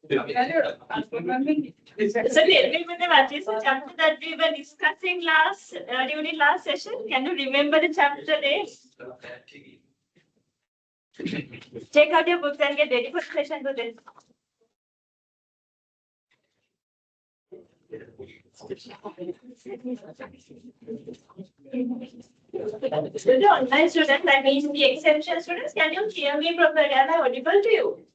So tell me, what is the chapter that we were discussing during last session? Can you remember the chapter name? Take out your books and get ready for the session today. The online students, that means the exemption students, can you hear me properly? Am I audible to you?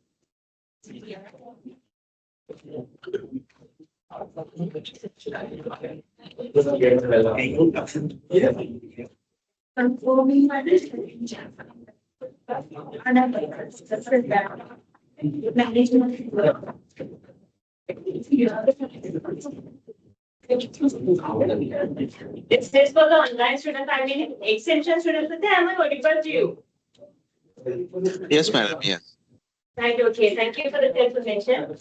It's this for the online students, I mean exemption students, am I audible to you? Yes, madam, yes. Right, okay, thank you for the information.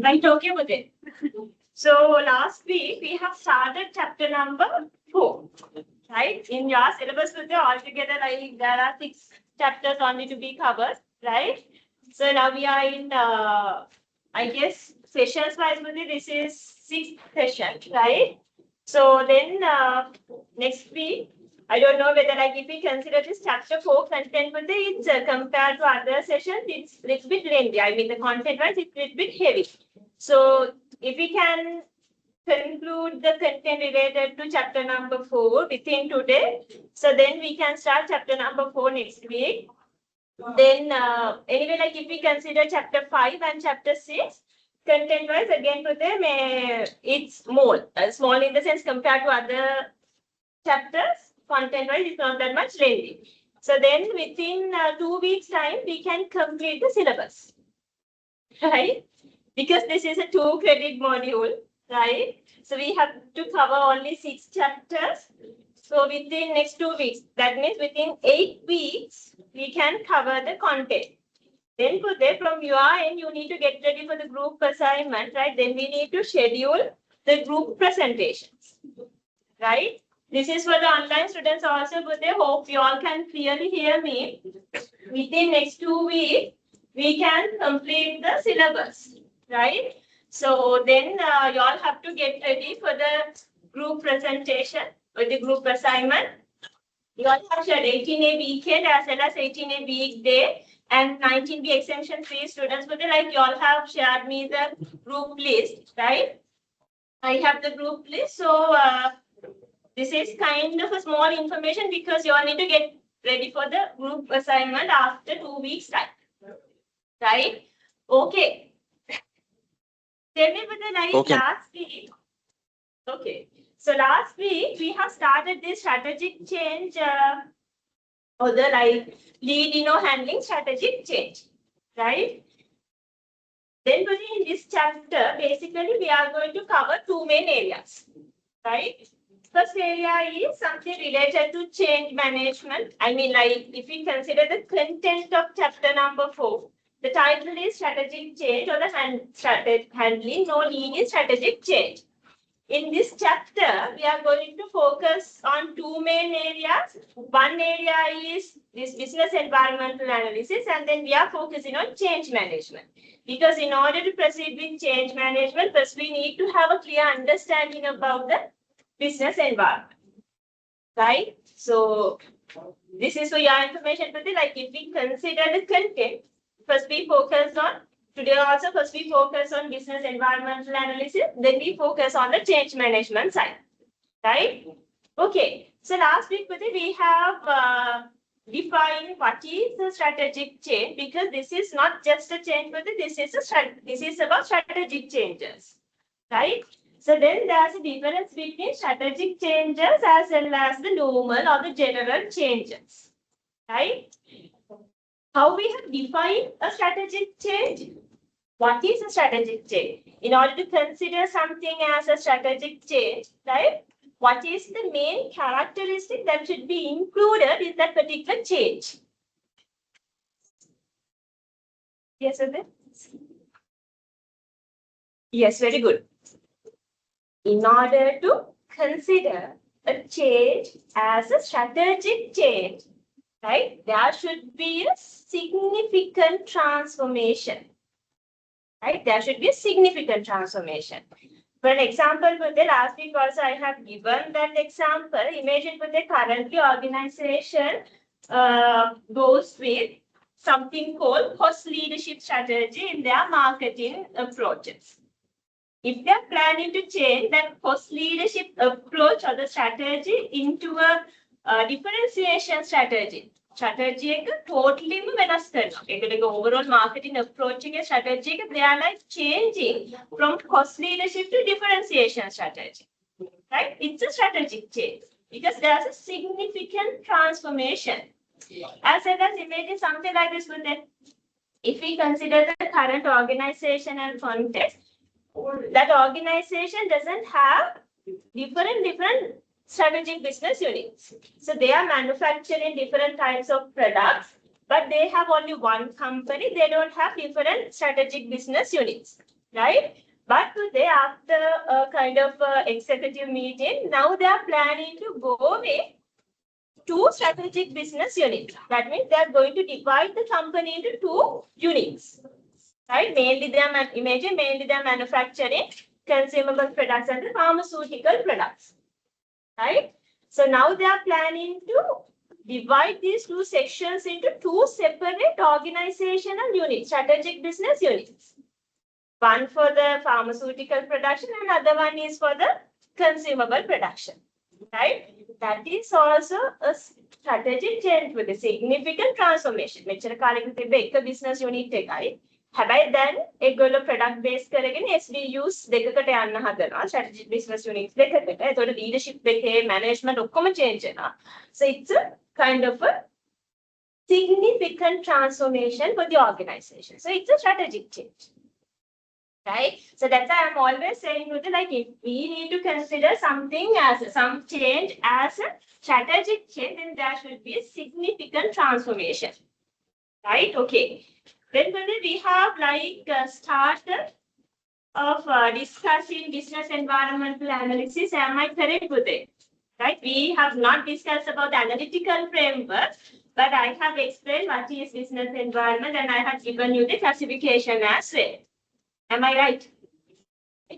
Right, okay with it. So last week we have started chapter number 4, right? In your syllabus, altogether there are 6 chapters only to be covered, right? So now we are in, I guess, sessions wise, this is 6th session, right? So then next week, I don't know whether if we consider this chapter 4 content, it's compared to other sessions, it's a little bit lengthy. I mean, the content wise, it's a little bit heavy. So if we can conclude the content related to chapter number 4 within today, so then we can start chapter number 4 next week. Then anyway, if we consider chapter 5 and chapter 6, content wise again for them, it's small in the sense compared to other chapters. Content wise, it's not that much lengthy. So then within 2 weeks time, we can complete the syllabus, right? Because this is a 2-credit module, right? So we have to cover only 6 chapters. So within next 2 weeks, that means within 8 weeks, we can cover the content. Then from your end, you need to get ready for the group assignment, right? Then we need to schedule the group presentations, right? This is for the online students also, but I hope you all can clearly hear me. Within next 2 weeks, we can complete the syllabus, right? So then you all have to get ready for the group presentation or the group assignment. You all have shared 18A weekend as well as 18A weekday and 19B exemption free students, but you all have shared me the group list, right? I have the group list. So this is kind of a small information because you all need to get ready for the group assignment after 2 weeks time, right? Okay. Tell me about the last week. Okay. So last week we have started this strategic change or the lead handling strategic change, right? Then in this chapter, basically we are going to cover 2 main areas, right? First area is something related to change management. I mean, if we consider the content of chapter number 4, the title is strategic change or the handling no linear strategic change. in this chapter, we are going to focus on two main areas. One area is this business environmental analysis, and then we are focusing on change management. Because in order to proceed with change management, first we need to have a clear understanding about the business environment. Right? So this is for your information, but like if we consider the content, first we focus on today also first we focus on business environmental analysis, then we focus on the change management side. Right? Okay. So last week we have defined what is the strategic change, because this is not just a change, but this is about strategic changes. Right? So then there's a difference between strategic changes as well as the normal or the general changes. Right? How we have defined a strategic change? What is a strategic change? In order to consider something as a strategic change, right? What is the main characteristic that should be included in that particular change? Yes, Adit? Yes, very good. In order to consider a change as a strategic change, right? There should be a significant transformation. Right? There should be a significant transformation. For an example, for the last week also I have given that example. Imagine for the currently organization goes with something called cost leadership strategy in their marketing approaches. If they are planning to change that cost leadership approach or the strategy into a differentiation strategy, strategy එක totally වෙනස් කරනවා. ඒකට overall marketing approach එකේ strategy එක they are like changing from cost leadership to differentiation strategy. Right? It's a strategic change because there's a significant transformation. As well as imagine something like this with it. If we consider the current organizational context, that organization doesn't have different strategic business units. So they are manufacturing different types of products, but they have only one company. They don't have different strategic business units, right? But today, after a kind of executive meeting, now they are planning to go with two strategic business units. That means they are going to divide the company into two units, right? Mainly they are manufacturing consumable products and the pharmaceutical products. Right? So now they are planning to divide these two sections into two separate organizational units, strategic business units. One for the pharmaceutical production and another one is for the consumable production. Right? That is also a strategic change with a significant transformation. මෙච්චර කාලෙක තිබ්බ එක business unit එකයි. හැබැයි දැන් ඒගොල්ලෝ product base කරගෙන SBUs දෙකකට යන්න හදනවා strategic business units දෙකකට. ඒතකොට leadership එකේ management ඔක්කොම change වෙනවා. So it's a kind of a significant transformation for the organization. So it's a strategic change. Right? So that's why I'm always saying with like if we need to consider something as some change as a strategic change, then there should be a significant transformation. Right? Okay. Then we have like started of discussing business environmental analysis. Am I correct with it? Right? We have not discussed about analytical framework, but I have explained what is business environment and I have given you the classification as well. Am I right?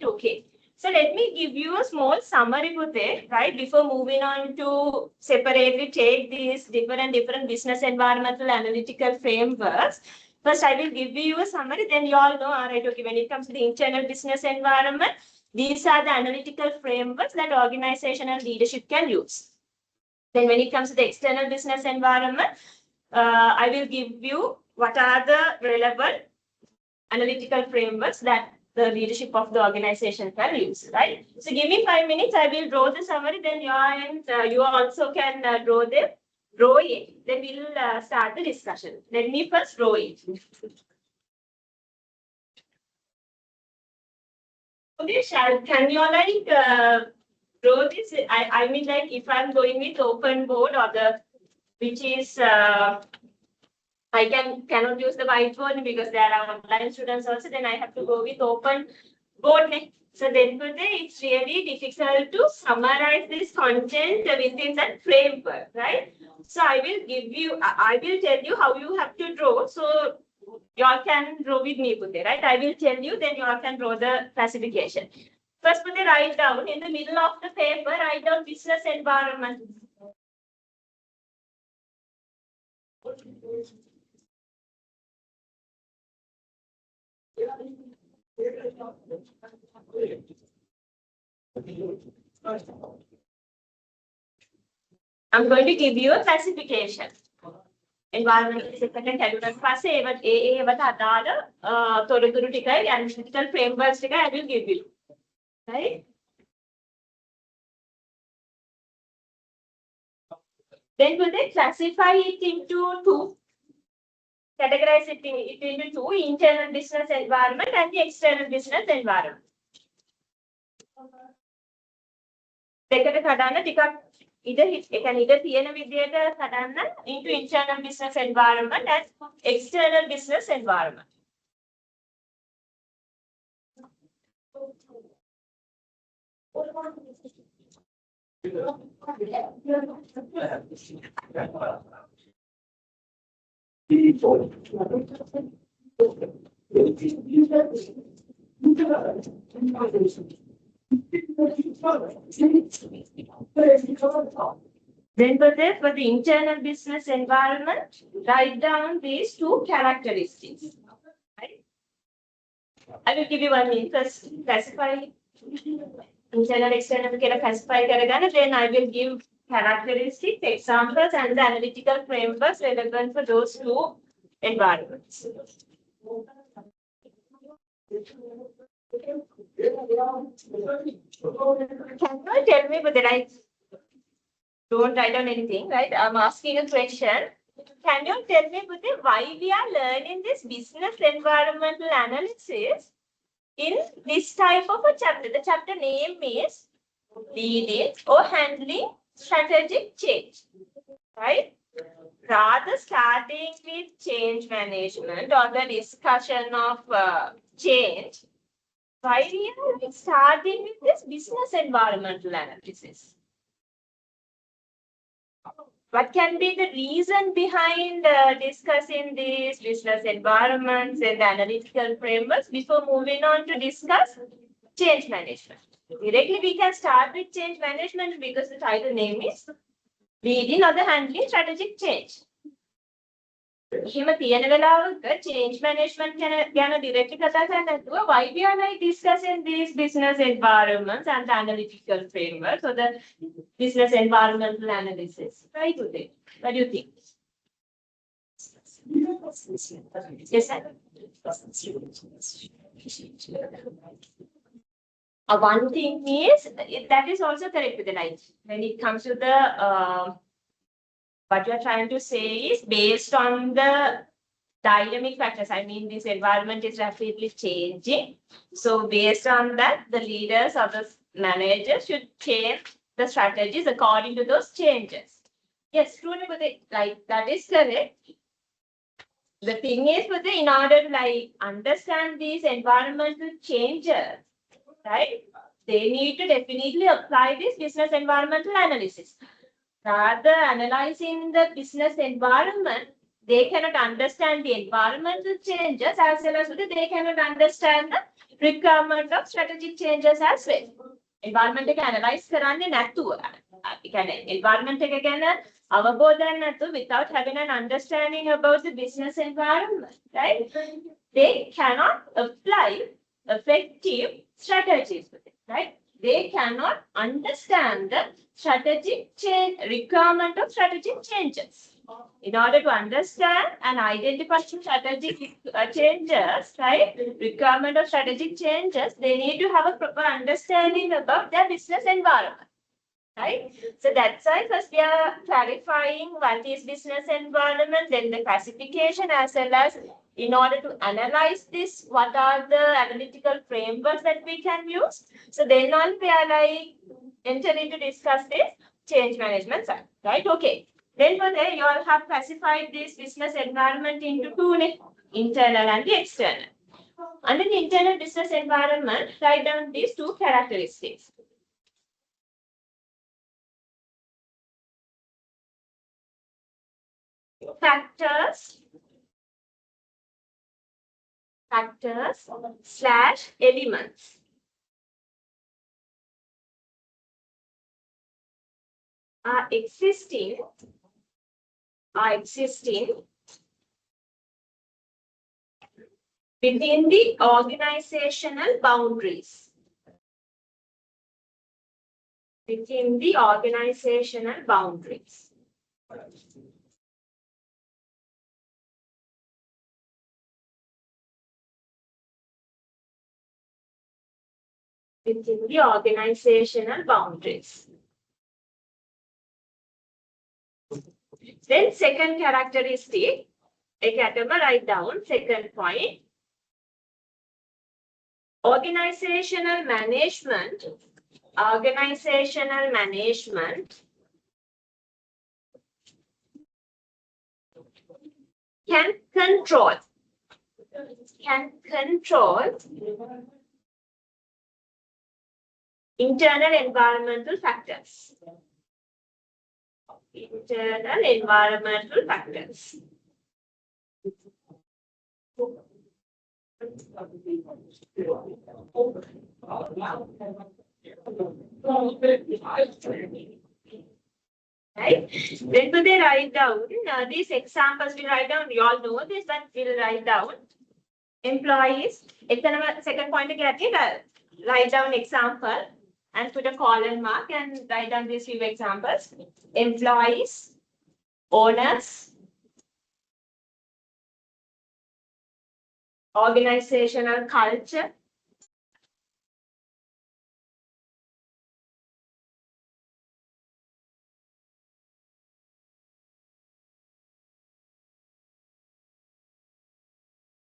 Okay. So let me give you a small summary with it, right? Before moving on to separately take these different business environmental analytical frameworks. First, I will give you a summary, then you all know, all right, okay, when it comes to the internal business environment, these are the analytical frameworks that organization and leadership can use. Then when it comes to the external business environment, I will give you what are the relevant analytical frameworks that the leadership of the organization can use, right? So give me 5 minutes, I will draw the summary, then you also can draw it, then we'll start the discussion. Let me first draw it. Okay, can you like draw this? I mean like if I'm going with open board or the, which is, I cannot use the whiteboard because there are online students also, then I have to go with open board. So then it's really difficult to summarize this content within that framework, right? So I will tell you how you have to draw. So you all can draw with me, right? I will tell you, then you all can draw the classification. First, write down in the middle of the paper, write down business environment. I'm going to give you a classification. Environmental second category පස්සේ ඒවට අදාළ තොරතුරු ටිකයි analytical frameworks ටිකයි I will give you. Right? Then will they classify it into two, categorize it into two, internal business environment and the external business environment. දෙකට කඩන්න ටිකක් ඉඳ තියෙන විදියට කඩන්න into internal business environment and external business environment. Then for the internal business environment, write down these two characteristics. Right? I will give you 1 minute. First, classify internal, external, classify, then I will give characteristics, examples, and the analytical frameworks relevant for those two environments. Can you tell me, but I don't write down anything, right? I'm asking a question. Can you tell me, Bhuti, why we are learning this business environmental analysis in this type of a chapter? The chapter name is Leading or Handling Strategic Change, right? Rather starting with change management or the discussion of change, why we are starting with this business environmental analysis? What can be the reason behind discussing these business environments and analytical frameworks before moving on to discuss change management? Directly, we can start with change management because the title name is Leading or the Handling Strategic Change. Change management can directly why we are like discussing these business environments and the analytical frameworks or the business environmental analysis. Try to think. What do you think? Yes, sir. One thing is that is also correct with the line. When it comes to the what you are trying to say is based on the dynamic factors. I mean, this environment is rapidly changing. So based on that, the leaders or the managers should change the strategies according to those changes. Yes, truly, but like that is correct. The thing is, but in order to like understand these environmental changes, right? They need to definitely apply this business environmental analysis. Rather analyzing the business environment, they cannot understand the environmental changes as well as they cannot understand the requirement of strategic changes as well. Environment එක analyze කරන්නේ නැතුව, environment එක ගැන අවබෝධයක් නැතුව without having an understanding about the business environment, right? They cannot apply effective strategies with it, right? They cannot understand the strategic change requirement of strategic changes. In order to understand and identify strategic changes, right? Requirement of strategic changes, they need to have a proper understanding about their business environment, right? So that's why first we are clarifying what is business environment, then the classification as well as in order to analyze this, what are the analytical frameworks that we can use? So then on we are like entering to discuss this change management side, right? Okay. Then for there, you all have classified this business environment into two, internal and the external. Under the internal business environment, write down these two characteristics. Factors slash elements. Are existing within the organizational boundaries. Within the organizational boundaries. Within the organizational boundaries. Then second characteristic, a category write down, second point. Organizational management can control internal environmental factors. Internal environmental factors. Right? Then will they write down these examples? We write down. You all know this, but we'll write down employees. Second point again, write down example and put a colon mark and write down these few examples. Employees, owners, organizational culture,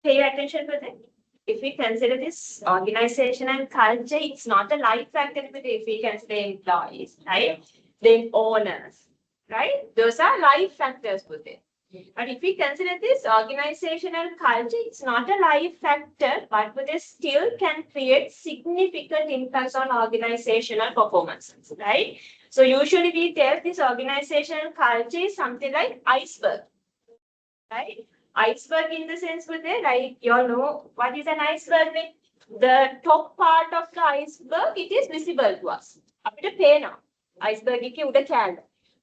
pay attention to that. If we consider this organizational culture, it's not a life factor, but if we consider employees, right? Then owners, right? Those are life factors for them. But if we consider this organizational culture, it's not a life factor, but they still can create significant impacts on organizational performances, right? So usually we tell this organizational culture is something like iceberg, right? Iceberg in the sense with it, like you all know what is an iceberg? The top part of the iceberg, it is visible to us. Apita pena iceberg ke uda kala.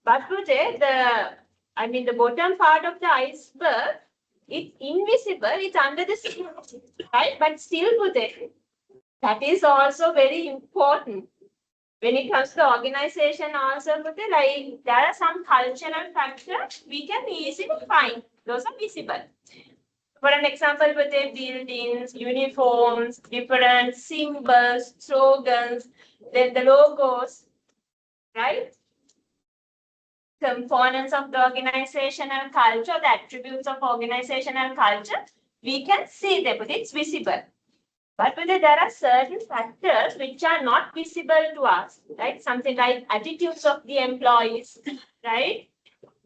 But today the bottom part of the iceberg, it's invisible, it's under the sea, right? But still today, that is also very important. When it comes to organization also, like there are some cultural factors we can easily find. Those are visible. For an example, with the buildings, uniforms, different symbols, slogans, then the logos, right? Components of the organizational culture, the attributes of organizational culture, we can see them, but it's visible. But there are certain factors which are not visible to us, right? Something like attitudes of the employees, right?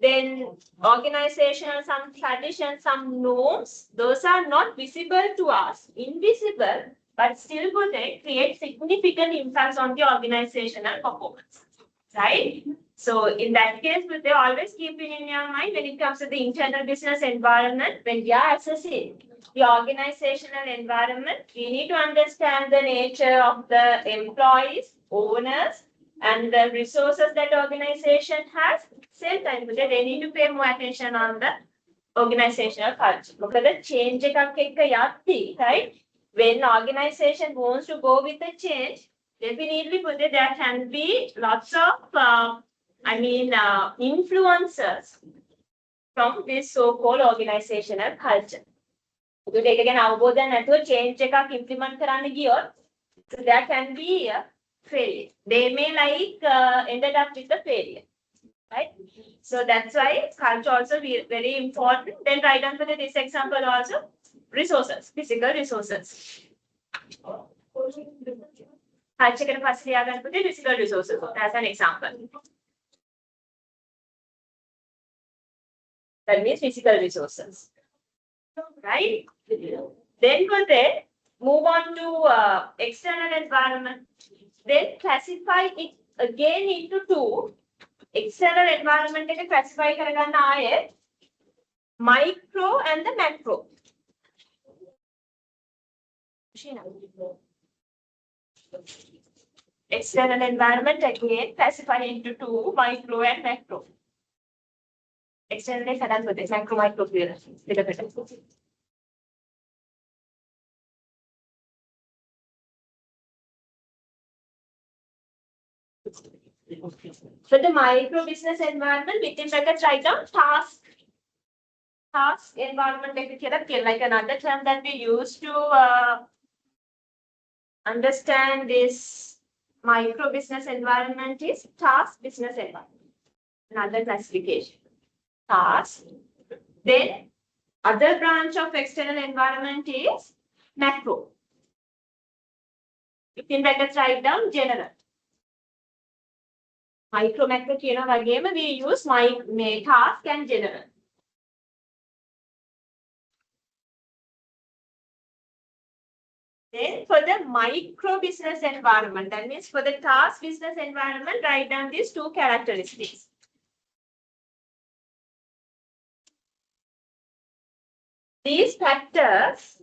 Then organizational, some traditions, some norms, those are not visible to us, invisible, but still they create significant impacts on the organizational performance, right? So in that case, they always keep it in your mind when it comes to the internal business environment, when we are assessing the organizational environment, we need to understand the nature of the employees, owners, and the resources that organization has. Same time, they need to pay more attention on the organizational culture. Because the change right? When organization wants to go with the change, definitely there can be lots of influences from this so-called organizational culture. So take again අවබෝධයක් change එකක් implement කරන්න ගියොත්, so there can be a failure. They may ended up with a failure, right? So that's why culture also be very important. Then write down for this example also resources, physical resources. Culture can first put the physical resources as an example. That means physical resources, right? Then for that, move on to external environment. Then classify it again into two. External environment එක classify කරගන්න ආයේ micro and the macro. External environment again classify into two, micro and macro. External එකක් හදන්න macro micro කියලා දෙකට. For the micro business environment, within brackets write down task environment like another term that we use to understand this micro business environment is task business environment. Another classification. Task. Then other branch of external environment is macro. Within brackets write down general. Micro macro කියන වගේම we use task and general. Then for the micro business environment, that means for the task business environment, write down these two characteristics. These factors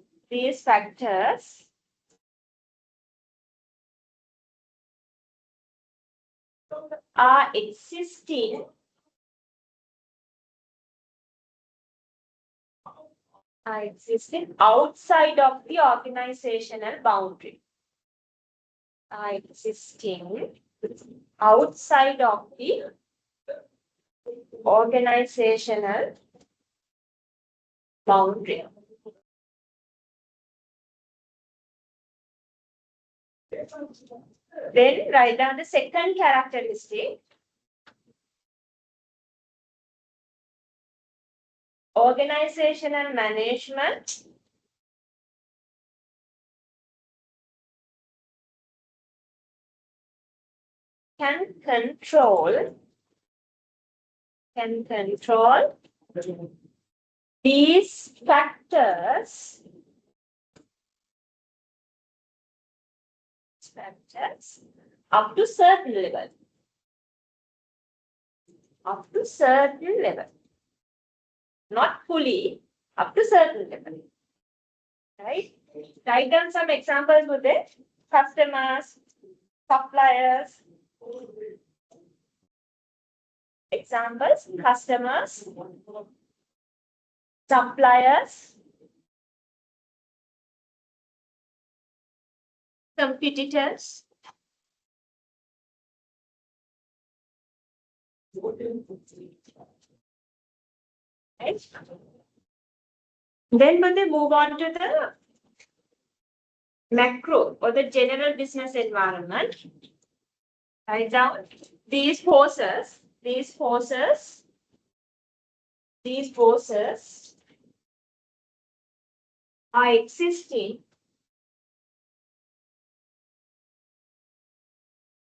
are existing outside of the organizational boundary. Are existing outside of the organizational boundary. Then write down the second characteristic. Organizational management can control these factors up to certain level. Up to certain level. Not fully, up to certain level. Right? Write down some examples with it. Customers, suppliers. Examples, customers, suppliers, competitors, right? Then when they move on to the macro or the general business environment, write down these forces are existing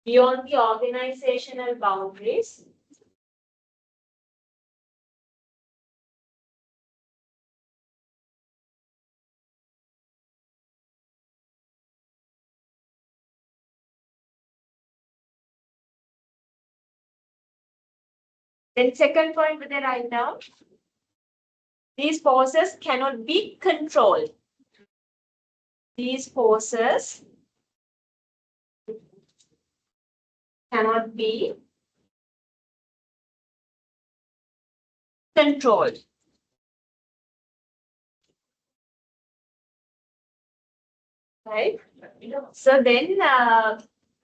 beyond the organizational boundaries. Then second point with the write down. These forces cannot be controlled. These forces cannot be controlled. Right? So then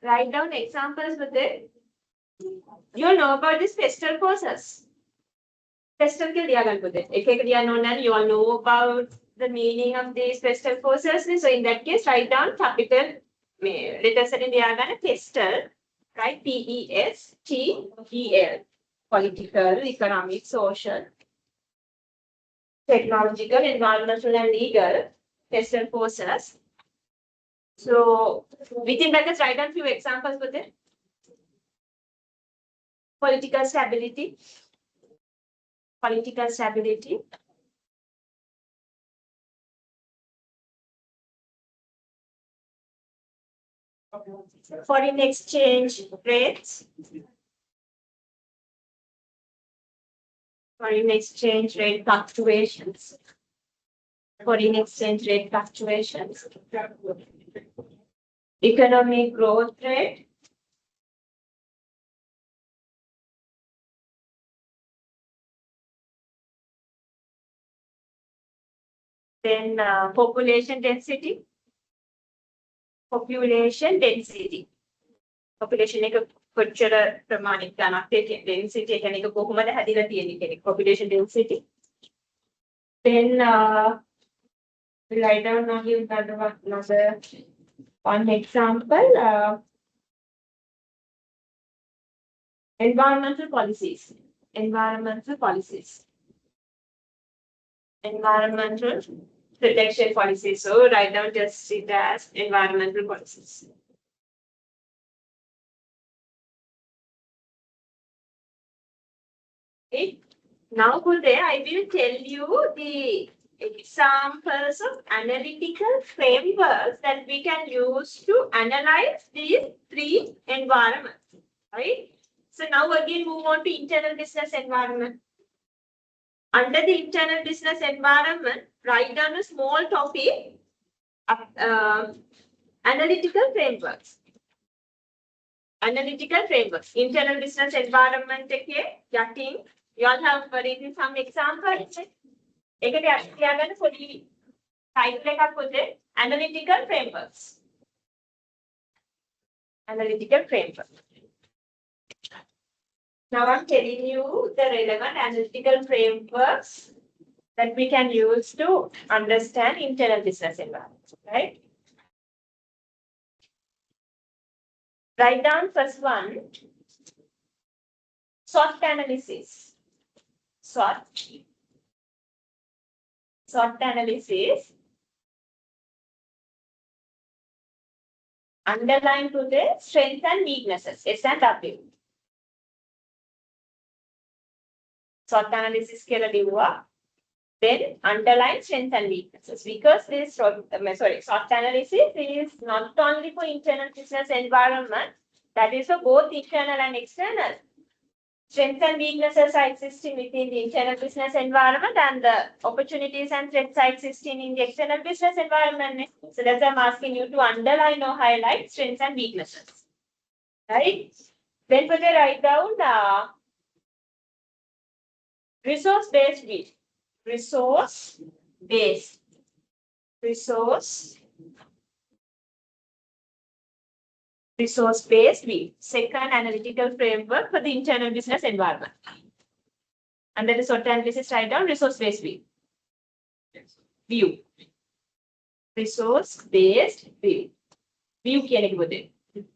write down examples with it. You know about this pestle forces. Pestle ke liya gan pute. Ek liya known and you all know about the meaning of these pestle forces. So in that case, write down capital letters in liya gan pestle, right? PESTEL. Political, economic, social, technological, environmental, and legal pestle forces. So within brackets, write down few examples with it. Political stability, Foreign exchange rates. Foreign exchange rate fluctuations. Foreign exchange rate fluctuations. Economic growth rate. Then population density. Population density. Population එක කොච්චර ප්‍රමාණික ගණක් density එක එක කොහොමද හැදිලා තියෙන්නේ කියන population density. Then we write down another one example. Environmental policies. Environmental policies. Environmental protection policies. So write down just it as environmental policies. Okay. Now, today I will tell you the examples of analytical frameworks that we can use to analyze these three environments. Right? So now again move on to internal business environment. Under the internal business environment, write down a small topic, analytical frameworks. Analytical frameworks. Internal business environment, okay, you all have written some examples. Analytical frameworks. Analytical frameworks. Now I'm telling you the relevant analytical frameworks that we can use to understand internal business environment, right? Write down first one, SWOT analysis. SWOT analysis. Underline to the strengths and weaknesses, S and W. SWOT analysis then underline strengths and weaknesses, because this SWOT analysis is not only for internal business environment, that is for both internal and external. Strengths and weaknesses are existing within the internal business environment, and the opportunities and threats are existing in the external business environment. So that's why I'm asking you to underline or highlight strengths and weaknesses. Right? Then further write down resource-based view. Resource-based view. Second analytical framework for the internal business environment. Under the SWOT analysis, write down resource-based view. Resource-based view. View කියන එක පොතේ.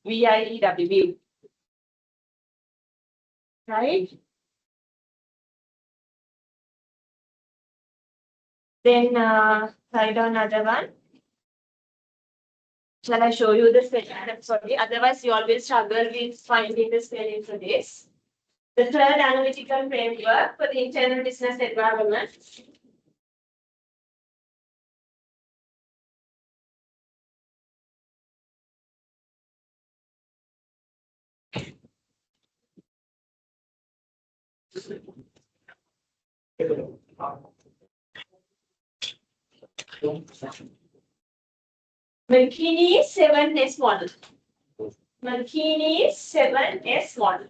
VIEW view. Right? Then write down another one. Shall I show you the spelling? I'm sorry. Otherwise, you always struggle with finding the spelling for this. The third analytical framework for the internal business environment. McKinney 7S model. McKinney 7S model.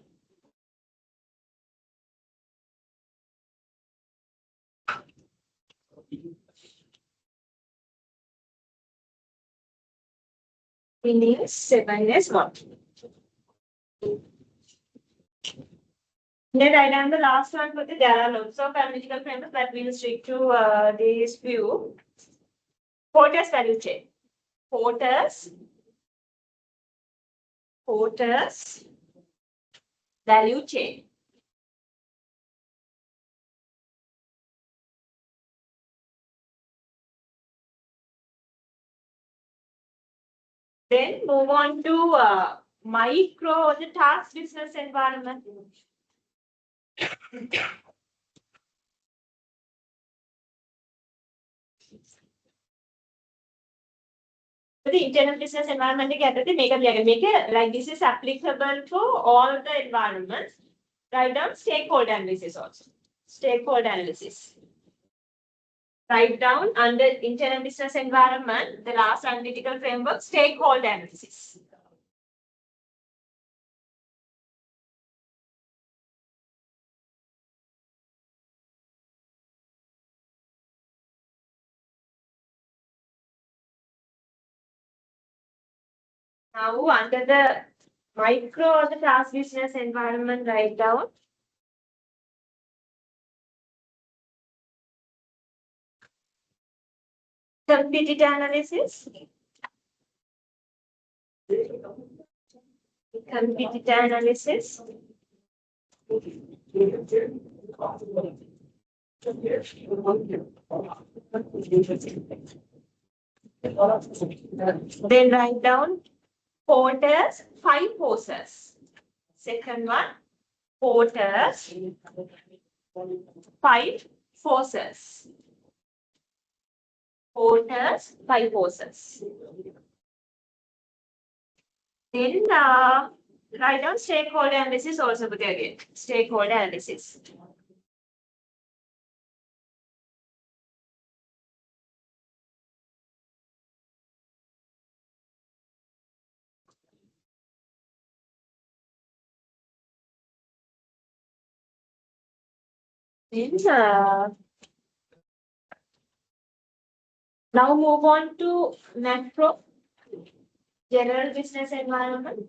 McKinney 7S model. Then I done the last one for there are lots of analytical frameworks that will stick to this view. Porter's value chain. Porter's value chain. Then move on to micro, the task business environment. the internal business environment like this is applicable for all the environments. Write down stakeholder analysis also. Stakeholder analysis. Write down under internal business environment, the last analytical framework, stakeholder analysis. Now, under the micro or the class business environment, write down competitor analysis. Competitor analysis. Then write down porters, 5 forces. Second one, porters, 5 forces. Porters, 5 forces. Then write down stakeholder analysis also again. Stakeholder analysis. Then now move on to macro, general business environment.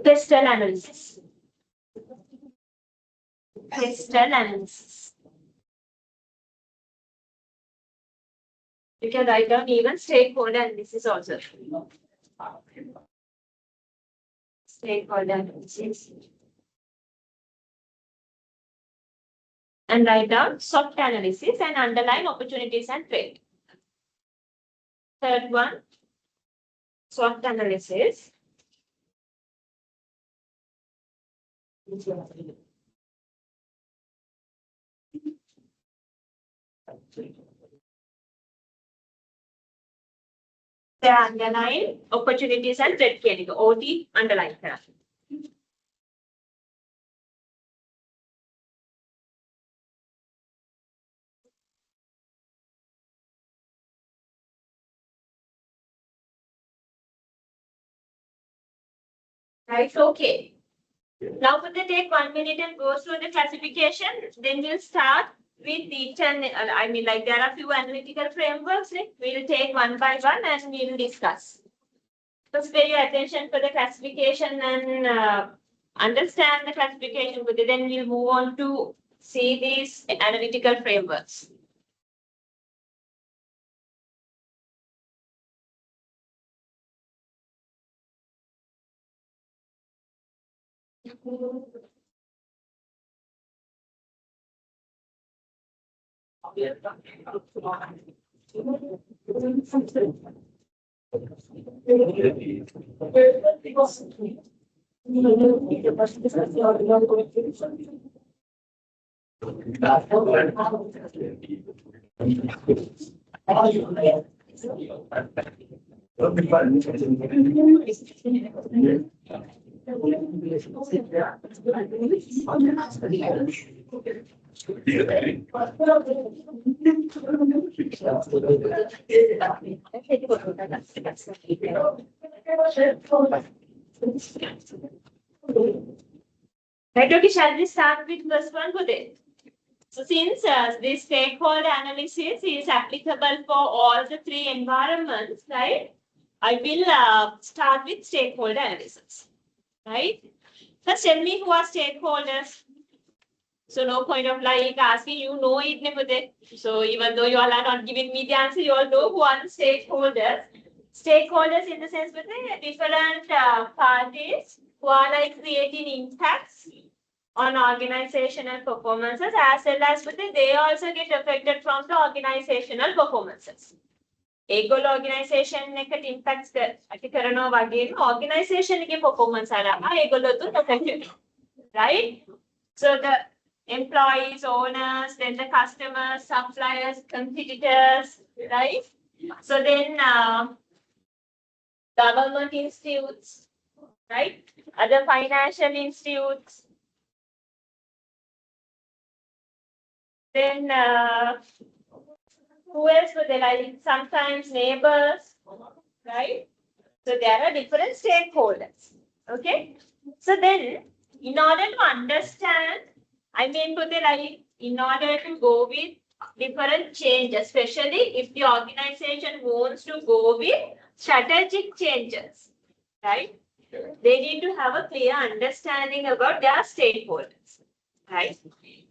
Pestle analysis. Pestle analysis. You can write down even stakeholder analysis also. Stakeholder analysis. And write down SWOT analysis and underline opportunities and threat. Third one, SWOT analysis. They underline opportunities and threat කියන එක OT underline කරන්න. Right, okay. Now for the take 1 minute and go through the classification. Then we'll start with each and like there are few analytical frameworks. We'll take one by one and we'll discuss. Just pay your attention for the classification and understand the classification. But then we'll move on to see these analytical frameworks. Right, okay, shall we start with first one for this? So since this stakeholder analysis is applicable for all the 3 environments, right? I will start with stakeholder analysis, right? First, tell me who are stakeholders. So no point of like asking, you know it never did. So even though you all are not giving me the answer, you all know who are the stakeholders. Stakeholders in the sense with the different parties who are like creating impacts on organizational performances as well as with they also get affected from the organizational performances. ඒගොල්ලෝ organisation එකට impacts ඇති කරනවා වගේම organisation එකේ performance අරම ඒගොල්ලෝ තුත් affected, right? So the employees, owners, then the customers, suppliers, competitors, right? So then government institutes, right? Other financial institutes. Then who else were there? Like sometimes neighbors, right? So there are different stakeholders. Okay. So then, in order to understand, in order to go with different changes, especially if the organization wants to go with strategic changes, right? They need to have a clear understanding about their stakeholders, right?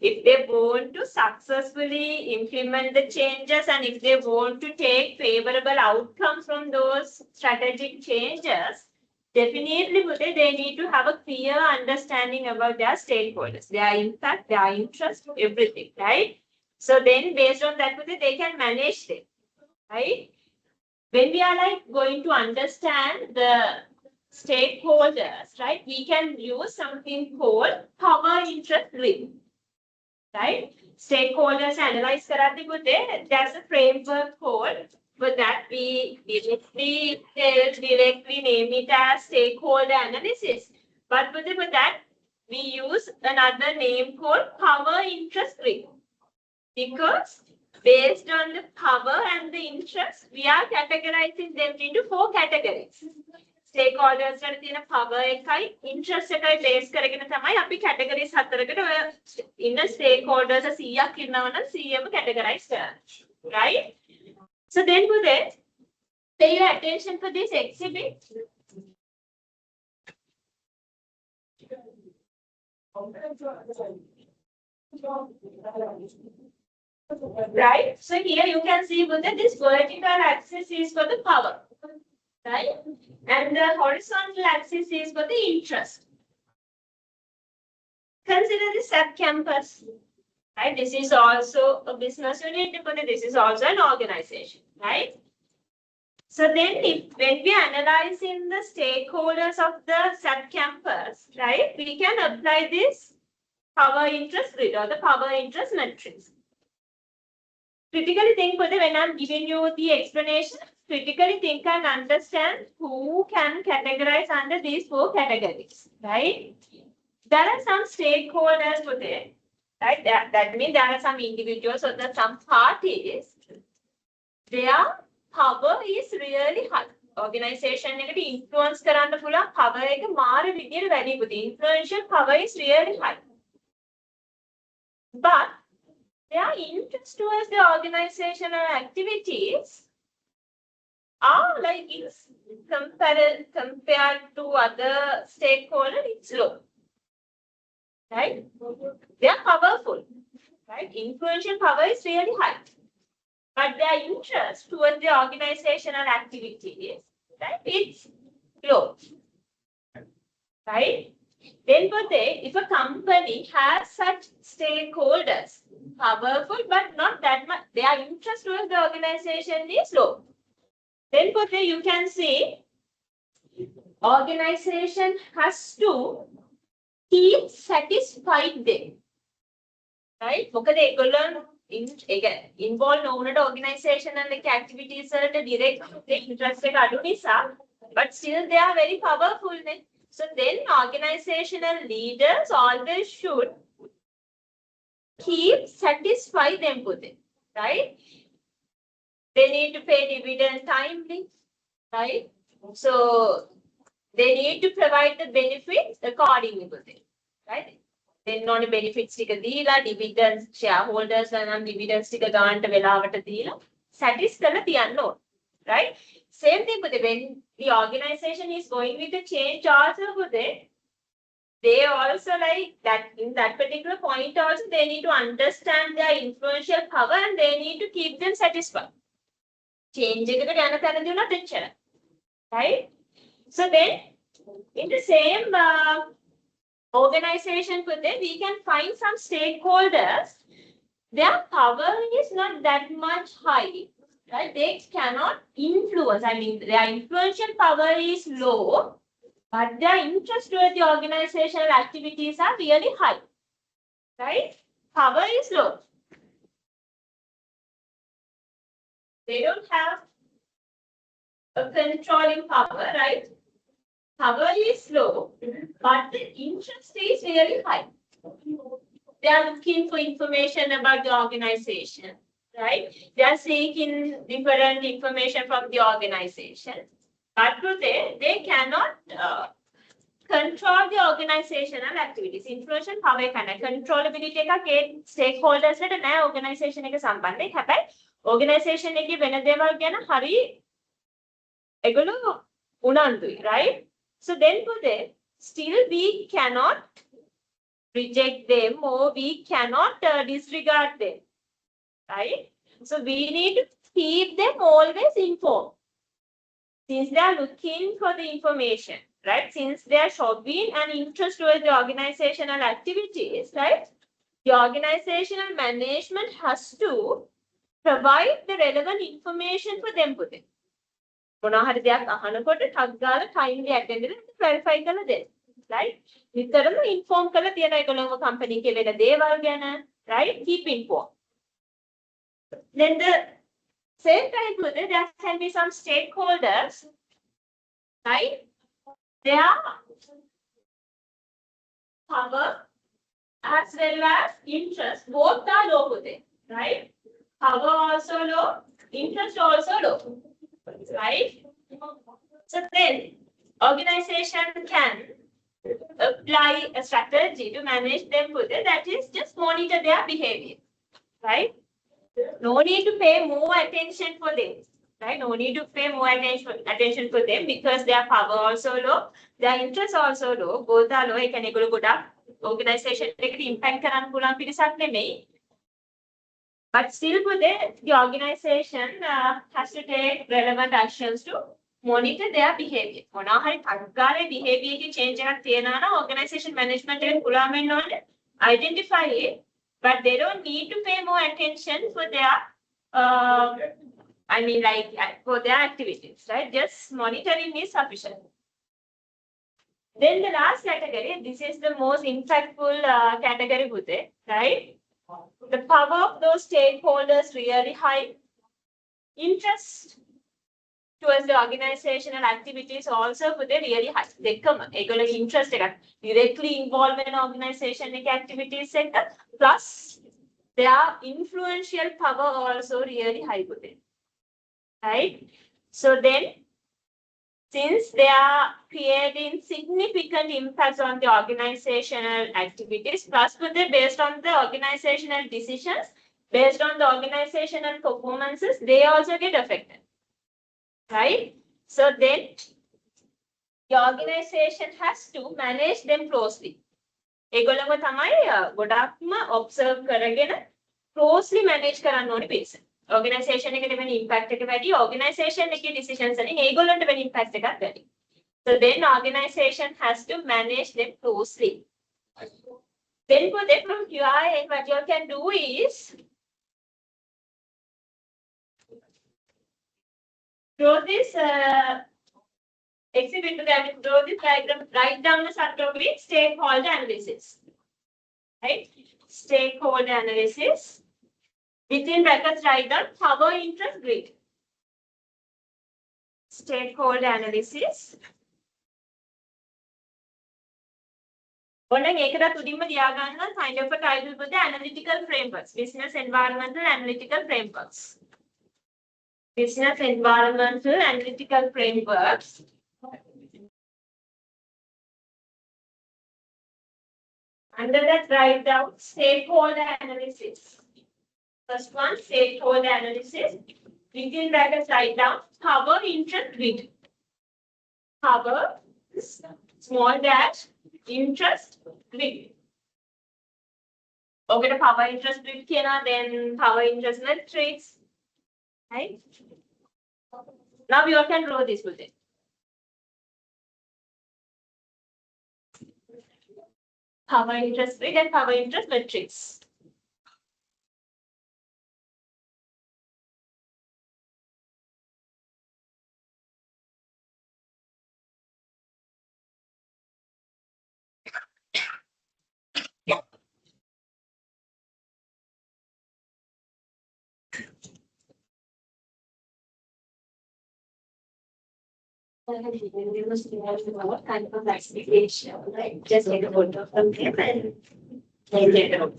If they want to successfully implement the changes and if they want to take favorable outcomes from those strategic changes, definitely they need to have a clear understanding about their stakeholders, their impact, their interest, everything, right? So then based on that, they can manage them, right? When we are like going to understand the stakeholders, right, we can use something called power interest link, right? Stakeholders analyze there's a framework called, for that we directly name it as stakeholder analysis. But for that, we use another name called power interest link. Because based on the power and the interest, we are categorizing them into 4 categories. Stakeholders වල තියෙන power එකයි interest එකයි base කරගෙන තමයි අපි categories 4කට ඔය ඉන්න stakeholders 100ක් ඉන්නවා නම් 100ම categorize කරන්න. Right? So then for this, pay your attention for this exhibit. Right? So here you can see that this vertical axis is for the power, right? And the horizontal axis is for the interest. Consider the sub-campus, right? This is also a business unit, but this is also an organization, right? So then when we are analyzing the stakeholders of the sub-campus, right, we can apply this power interest grid or the power interest matrix. Critically think when I'm giving you the explanation, critically think and understand who can categorize under these 4 categories, right? There are some stakeholders there, right? That means there are some individuals or some parties. Their power is really high. Organization eකට influence කරන්න පුළුවන් power එක මාර විදියට වැඩි පුතේ. Influential power is really high. But their interest towards the organizational activities are like it's compared to other stakeholders, it's low. Right? They are powerful. Right? Influential power is really high. But their interest towards the organizational activities, right, it's low. Right? Then if a company has such stakeholders, powerful but not that much, their interest towards the organization is low. Then you can see organization has to keep satisfied them. Right? Involved in organizational activities direct interest but still they are very powerful. So then organizational leaders always should keep satisfy them with it, right? They need to pay dividend timely, right? So they need to provide the benefits accordingly with it, right? Then on the benefits tika deela, dividends shareholders and dividends tika ගන්නට වෙලාවට දීලා satisfy කරලා තියන්න ඕන, right? Same thing with when the organization is going with the change also with it, they also like that in that particular point also they need to understand their influential power and they need to keep them satisfied. Change එකට යන තැනදී උනත් එච්චර. Right? So then in the same organization we can find some stakeholders, their power is not that much high, right? They cannot influence. I mean, their influential power is low, but their interest towards the organizational activities are really high, right? Power is low. They don't have a controlling power, right? Power is low, but the interest is really high. They are looking for information about the organization, right? They are seeking different information from the organization. But today, they cannot control the organizational activities. Influential power kind of controllability එකක් stakeholders ලට නැහැ organization එක සම්බන්ධයෙන්. හැබැයි organization එකේ වෙන දේවල් ගැන හරි ඒගොල්ලෝ උනන්දුයි, right? So then today, still we cannot reject them or we cannot disregard them, right? So we need to keep them always informed. Since they are looking for the information, right? Since they are showing an interest towards the organizational activities, right? The organizational management has to provide the relevant information for them. මොනවා හරි දෙයක් අහනකොට ටක් ගාලා timely attend කරලා verify කරලා දෙන්න. Right? නිතරම inform කරලා තියන ඒගොල්ලෝම company එකේ වෙන දේවල් ගැන, right? Keep informed. Then the same time there can be some stakeholders, right? Their power as well as interest, both are low today, right? Power also low, interest also low, right? So then organization can apply a strategy to manage them further, that is just monitor their behavior, right? No need to pay more attention for them, right? No need to pay more attention for them because their power also low, their interest also low, both are low. ඒකනේ ඒගොල්ලෝ ගොඩක් organization එකට impact කරන්න පුළුවන් පිරිසක් නෙමෙයි. But still the organization has to take relevant actions to monitor their behavior. මොනවා හරි අග්ගාවේ behavior එකේ change එකක් තියෙනවා නම් organization management එකෙන් පුළුවන් වෙන්න ඕනේ identify it, but they don't need to pay more attention for their for their activities, right? Just monitoring is sufficient. Then the last category, this is the most impactful category, right? The power of those stakeholders really high. Interest towards the organizational activities also really high. දෙකම ඒගොල්ලෝ interest එකක් directly involved in organization activities sector, plus their influential power also really high, right? So then, since they are creating significant impacts on the organizational activities, plus based on the organizational decisions, based on the organizational performances, they also get affected, right? So then, the organization has to manage them closely. ඒගොල්ලෝම තමයි ගොඩක්ම observe කරගෙන closely manage කරන්න ඕනේ පිරිස. Organization එකට වෙන impact එක වැඩි, organization එකේ decisions වලින් ඒගොල්ලන්ට වෙන impact එකක් වැඩි. So then organization has to manage them closely. Then from here, what you can do is draw this exhibit to them, draw this diagram, write down the subtopic stakeholder analysis. Right? Stakeholder analysis. Within brackets, write down power interest grid. Stakeholder analysis. ඔන්න ඒකට උඩින්ම තියාගන්න kind of a title for the analytical frameworks, business environmental analytical frameworks. Business environmental analytical frameworks. Under that, write down stakeholder analysis. First one, stakeholder analysis. Within brackets, write down power interest grid. Power, small dash, interest grid. Okay, the power interest grid කියනවා, then power interest matrix. Right? Now you can draw this with it. Power interest grid and power interest matrix. What kind of classification, right? Just take a photo from them and take it out.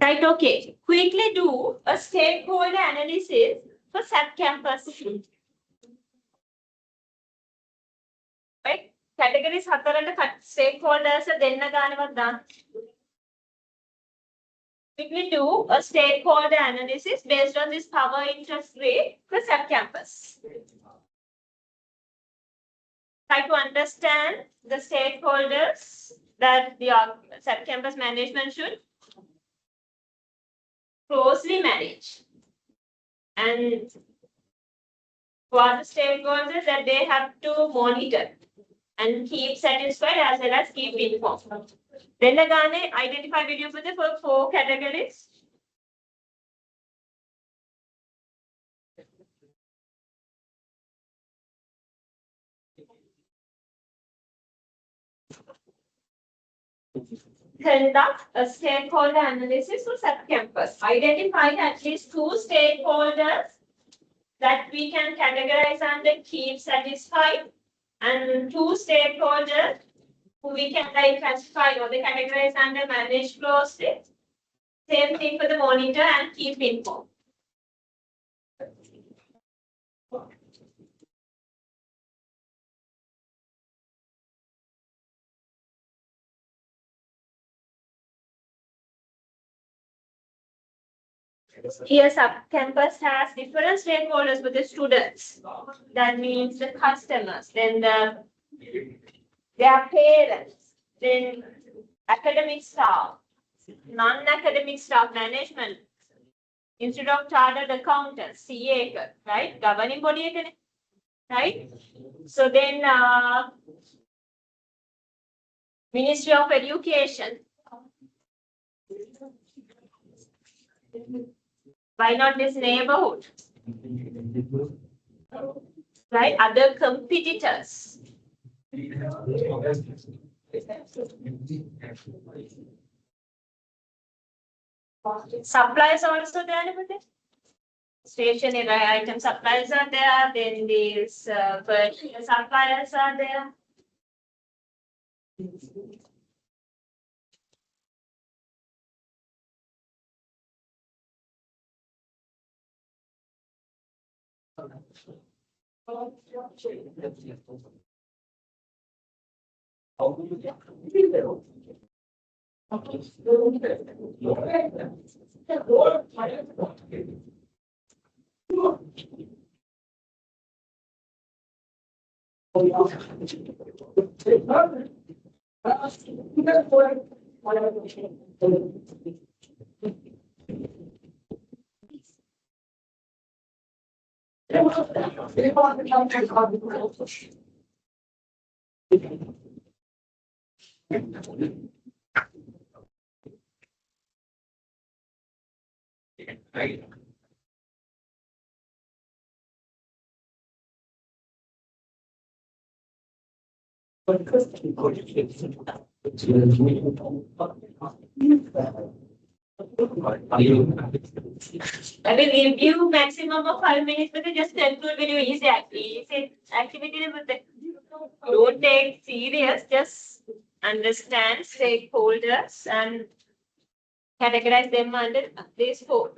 Right, okay. Quickly do a stakeholder analysis for SAP campus. Right? Categories stakeholders දෙන්න ගානවත් දාන්න. Quickly do a stakeholder analysis based on this power interest rate for SAP campus. Try to understand the stakeholders that the SAP campus management should closely manage. And what the stakeholders that they have to monitor and keep satisfied as well as keep informed. Then again, identify video for the 4 categories. Conduct a stakeholder analysis for SAP campus. Identify at least 2 stakeholders that we can categorize under keep satisfied, and 2 stakeholders who we can classify or they categorize under manage closely. Same thing for the monitor and keep informed. Here, SAP campus has different stakeholders with the students. That means the customers, then their parents, then academic staff, non-academic staff, management, instead of chartered accountants, CA, right? Governing body, right? So then Ministry of Education. Why not this neighborhood? Right? Other competitors. Suppliers also there. Stationery item suppliers are there. Then these furniture suppliers are there. I will give you maximum of 5 minutes, but just conclude video easy activity. Don't take serious, just understand stakeholders and categorize them under these 4.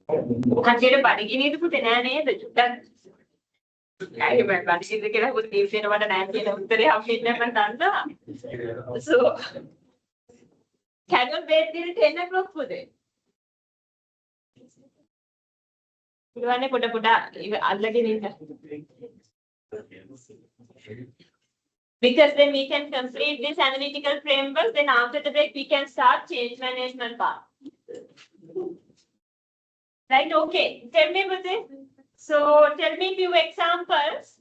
කටියට බඩගිනියට පුතේ නෑ නේද? චුට්ටක්. අය මම බඩගිනිද කියලා පුතේ දීපේන මට නෑ කියලා උත්තරේ හම්බෙන්නේ මම දන්නවා. So cannot wait till 10 o'clock පුතේ. ඉවන්නේ පොඩ පොඩ අල්ලගෙන ඉන්න. Because then we can complete this analytical framework, then after the break we can start change management part. Right, okay. Tell me Mute. So tell me few examples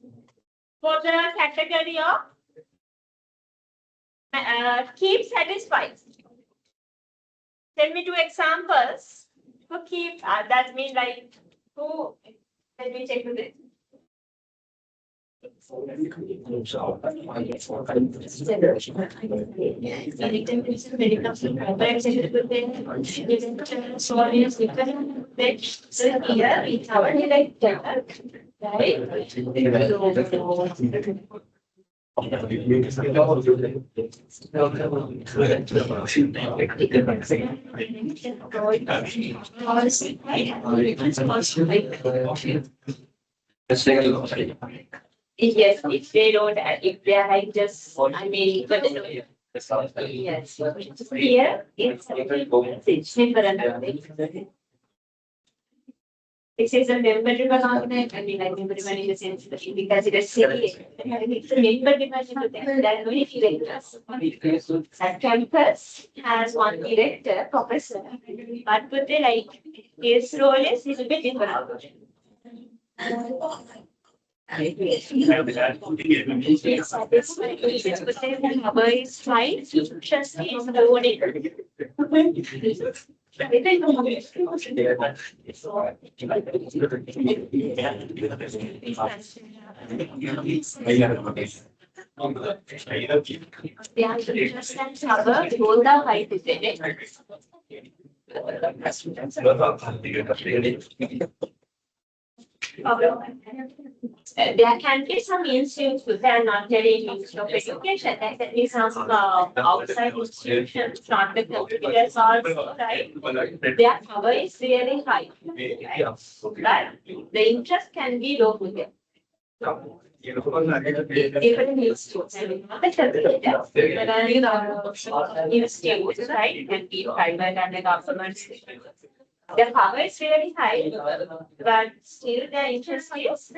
for the category of keep satisfied. Tell me 2 examples for keep, that means like who, let me check with it. Yes, if they don't, if they are like just, I mean, but yes, here it's different. It says a member department, I mean, like member in the sense that because it is city, it's a member department, there are only directors. That campus has one director, professor, but with the like his role is a little bit different. Yes, cover is fine, just is loaded. Yeah, just and cover both the height is it. There can be some institutes that are not getting into education. There can be some outside institutions, not the computers also, right? Their cover is really high, right? But the interest can be low with them. Even in institutes, I mean, not the computers, but institutes, right? Can be private and the government. The power is really high, but still the interest is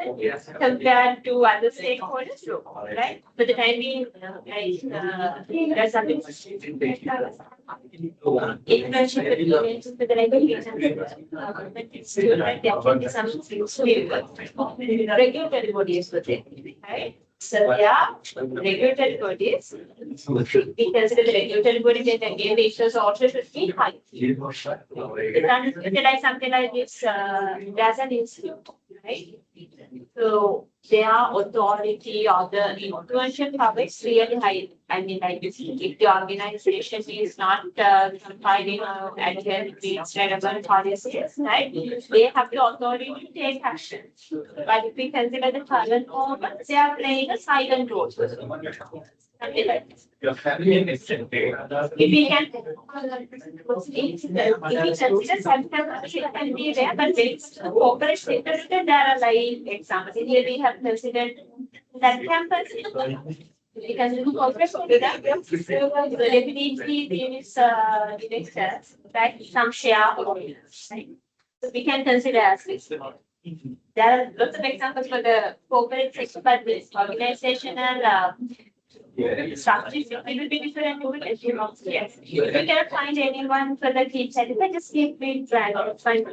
compared to other stakeholders, right? But the time being, there's something. Internship with the regulatory bodies with it, right? So yeah, regulatory bodies. We consider the regulatory bodies and again the issues also should be high. Like something like this, there's an institute, right? So their authority or the influential power is really high. I mean, like if the organization is not compiling or adhering to its relevant policies, right? They have the authority to take action. But if we consider the current government, they are playing a silent role. Something like this. If we can, consider sometimes it can be there, but when it's corporate sector, there are like examples. Here we have considered that campus. Because in corporate sector, definitely there is directors, right? Some shareholders, right? So we can consider as this. There are lots of examples for the corporate sector, but this organizational structure is a little bit different. Yes, if you cannot find anyone for the keep certificate, just keep it random. Fine.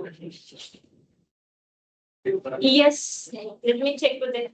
Yes, let me check with it.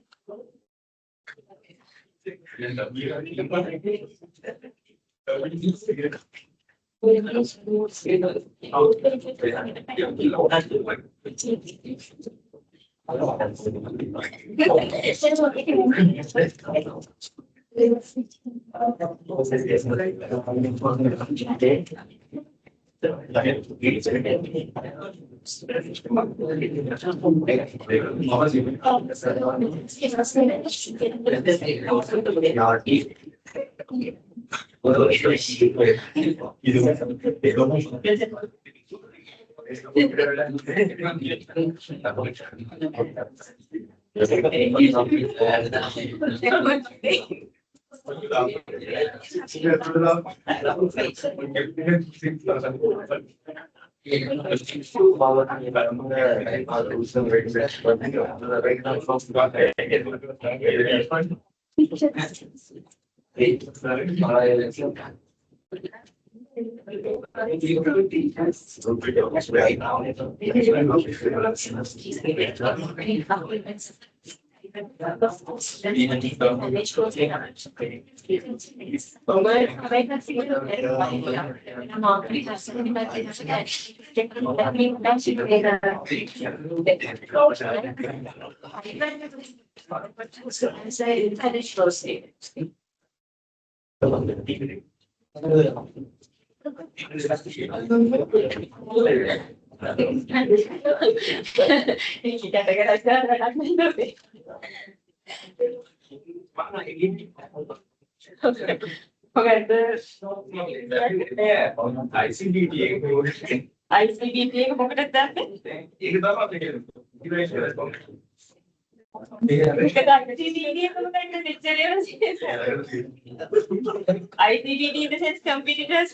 ICBD in the sense competitors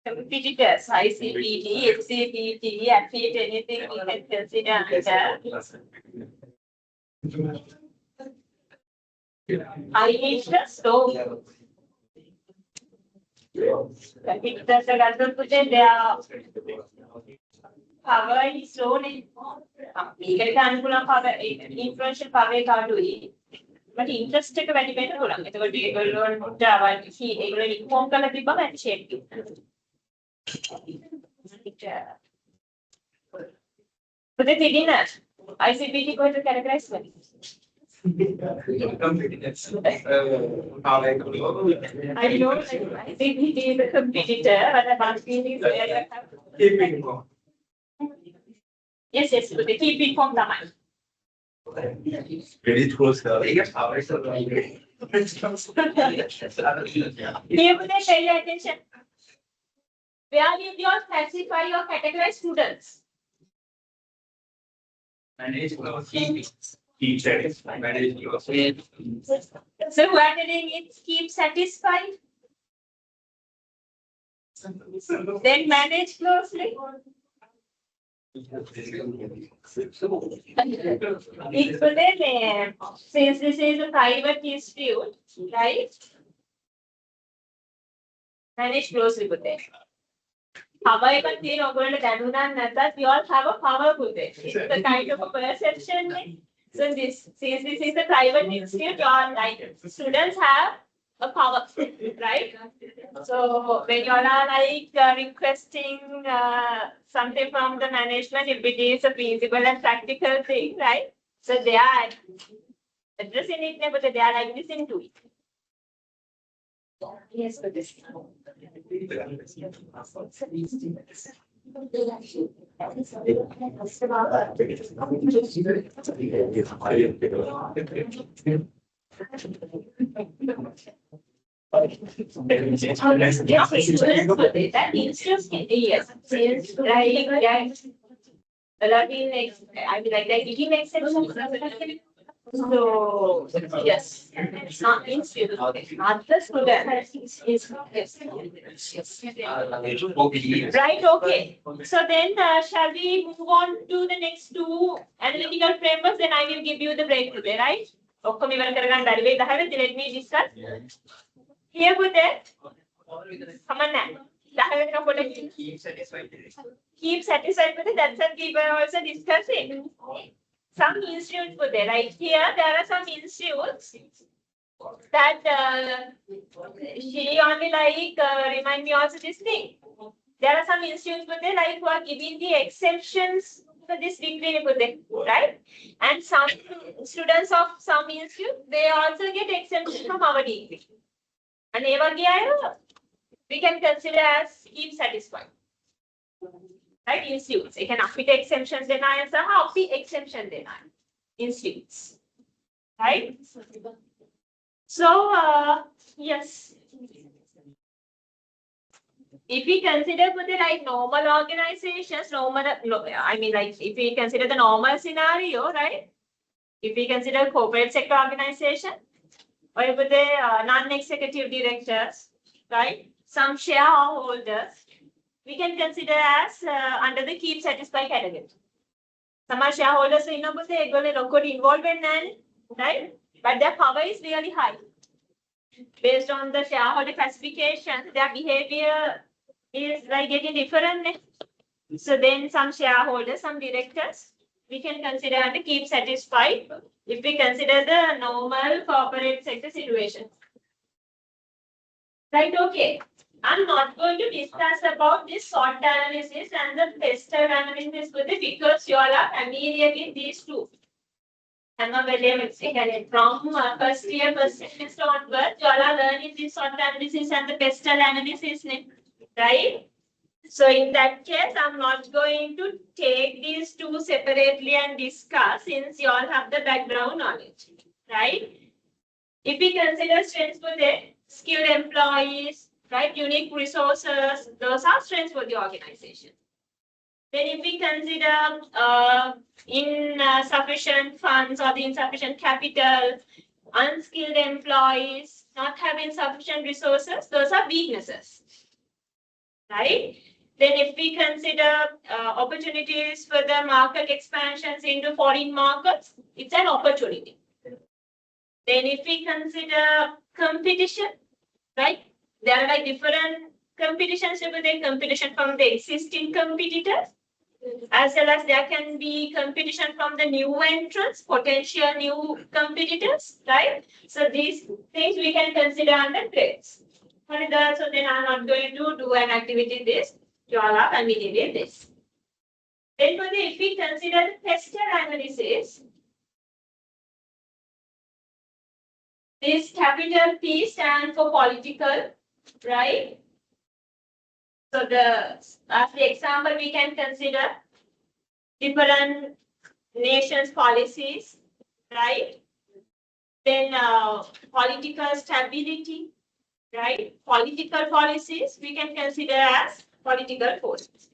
competitors, ICBD, HCBD, affiliate, anything we can consider under IHS. So competitors are going to put in their power is slowly. We get power, influential power but interest එක වැඩි වෙන්න පුළුවන්. එතකොට ඒගොල්ලොන්ට ඒගොල්ලෝ inform කරලා තිබ්බම ඇති shape but they didn't. ICBT going to categorize them. I know ICBT is a competitor, but the marketing is where you have. Yes, but they keep informed. Very close. Here, pay attention. Where will you classify or categorize students? Manage your keep satisfied. Manage your So who are telling it keep satisfied? Then manage closely. It's for them, since this is a private institute, right? Manage closely with them. However, we all have a power with it. It's the kind of a perception. So this, since this is a private institute, your like students have a power, right? So when you are like requesting something from the management, if it is a feasible and practical thing, right? So they are addressing it, but they are like listening to it. Yes, but this. That means just yes, since like I mean like giving exceptions. So yes, it's not institute. Not the student is right. Okay. So then shall we move on to the next two analytical frameworks? Then I will give you the break today, right? Okay, let me discuss. Here with that. Come on now. Keep satisfied with it. That's what we were also discussing. Some institutes put there. Right here, there are some institutes that she only like remind me also this thing. There are some institutes put there like who are giving the exceptions for this degree put there, right? And some students of some institute they also get exemption from our degree. And we can consider as keep satisfied. Right, institutes. It can fit exemptions deny and somehow fit exemption deny. Institutes. Right? So yes. if we consider for the like normal organizations, if we consider the normal scenario, right? If we consider corporate sector organization, or for the non-executive directors, right? Some shareholders, we can consider as under the keep satisfied category. Some are shareholders in a local involvement, right? But their power is really high. Based on the shareholder classification, their behavior is like getting different. So then some shareholders, some directors, we can consider under keep satisfied if we consider the normal corporate sector situation. Right, okay. I'm not going to discuss about this SWOT analysis and the PESTEL analysis because you all are familiar with these two. From first year, first semester onwards, you all are learning this SWOT analysis and the PESTEL analysis, right? So in that case, I'm not going to take these two separately and discuss since you all have the background knowledge, right? If we consider strengths for the skilled employees, right, unique resources, those are strengths for the organization. Then if we consider insufficient funds or the insufficient capital, unskilled employees, not having sufficient resources, those are weaknesses, right? Then if we consider opportunities for the market expansions into foreign markets, it's an opportunity. Then if we consider competition, right? There are like different competitions, competition from the existing competitors, as well as there can be competition from the new entrants, potential new competitors, right? So these things we can consider under traits. So then I'm not going to do an activity this. You all are familiar with this. Then if we consider the PESTEL analysis, this capital P stands for political, right? So as the example, we can consider different nations' policies, right? Then political stability, right? Political policies we can consider as political forces.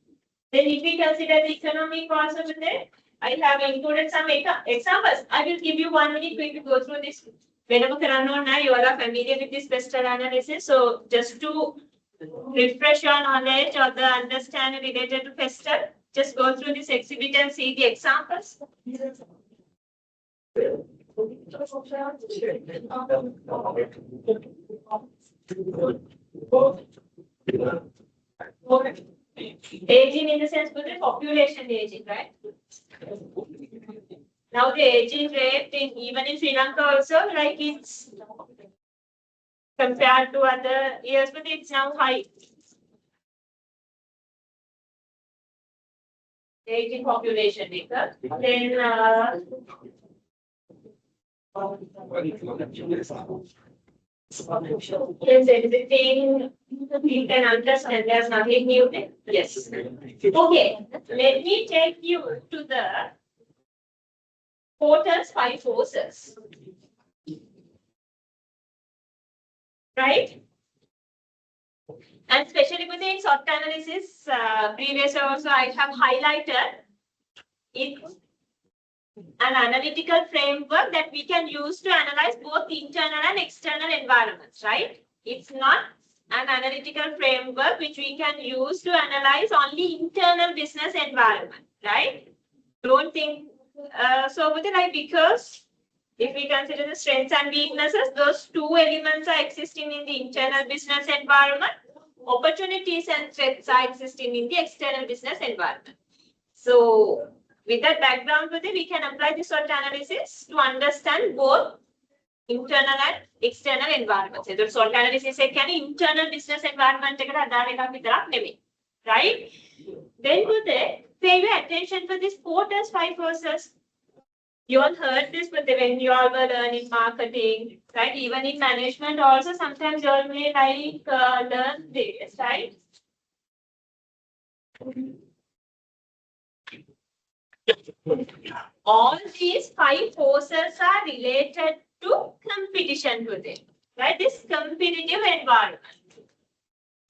Then if we consider the economic also with it, I have included some examples. I will give you 1 minute quick to go through this. Whenever you are familiar with this PESTEL analysis, so just to refresh your knowledge or the understanding related to PESTEL, just go through this exhibit and see the examples. Aging in the sense for the population aging, right? Now the aging rate even in Sri Lanka also, like it's compared to other years, but it's now high. Aging population data. Then is everything you can understand? There's nothing new there. Yes. Okay. Let me take you to the Porter's 5 forces. Right? And especially within SWOT analysis, previously also I have highlighted it's an analytical framework that we can use to analyze both internal and external environments, right? It's not an analytical framework which we can use to analyze only internal business environment, right? Don't think so with it, like, because if we consider the strengths and weaknesses, those two elements are existing in the internal business environment. Opportunities and threats are existing in the external business environment. So with that background, we can apply this SWOT analysis to understand both internal and external environments. So SWOT analysis is an internal business environment, right? Then pay your attention for this Porter's 5 forces. You all heard this, but when you all were learning marketing, right? Even in management also, sometimes you all may like learn this, right? All these 5 forces are related to competition today, right? This competitive environment.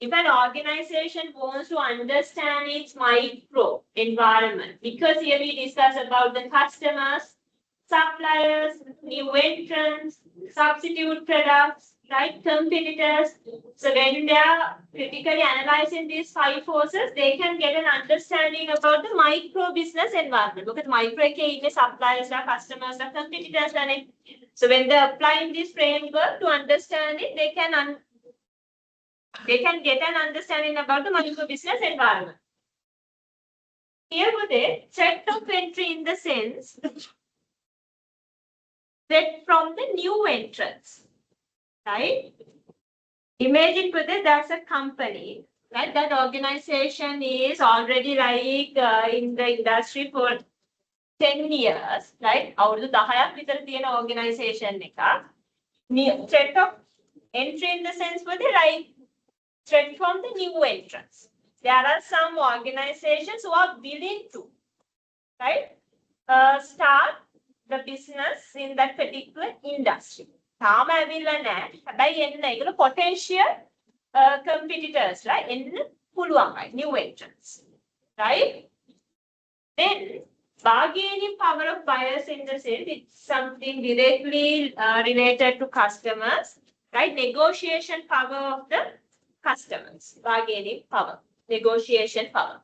if an organization wants to understand its micro environment, because here we discuss about the customers, suppliers, new entrants, substitute products, right, competitors. So when they are critically analyzing these 5 forces, they can get an understanding about the micro business environment. Because micro is the suppliers, the customers, the competitors. So when they are applying this framework to understand it, they can get an understanding about the micro business environment. Here would a threat of entry in the sense that from the new entrants, right? Imagine whether that's a company, right? That organization is already like in the industry for 10 years, right? අවුරුදු 10ක් විතර තියෙන organization එකක්. Threat of entry in the sense whether like threat from the new entrants. There are some organizations who are willing to, right, start the business in that particular industry. තාම ඇවිල්ලා නැහැ. හැබැයි එන්න ඒගොල්ලෝ potential competitors, right? එන්න පුළුවන්, right? New entrants, right? Then bargaining power of buyers in the sense it's something directly related to customers, right? Negotiation power of the customers, bargaining power, negotiation power.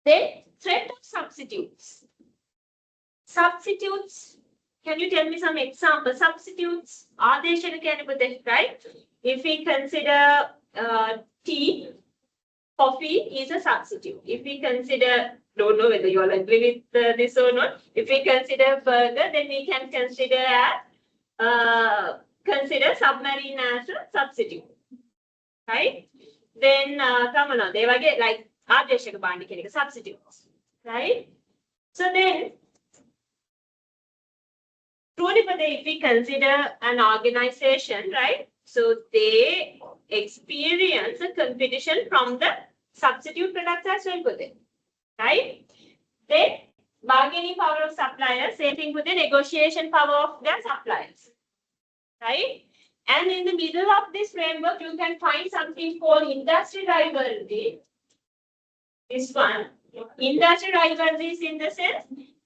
Then threat of substitutes. Substitutes, can you tell me some examples? Substitutes, ආදේශන කියන්නේ මොකද, right? If we consider tea, coffee is a substitute. If we consider, don't know whether you all agree with this or not. If we consider burger, then we can consider submarine as a substitute. Right? Then come on, they were get like ආදේශක භාණ්ඩ කියන එක substitutes, right? So then truly, if we consider an organization, right? So they experience a competition from the substitute products as well, right? Then bargaining power of suppliers, same thing with the negotiation power of their suppliers, right? And in the middle of this framework, you can find something called industry rivalry. This one, industry rivalry is in the sense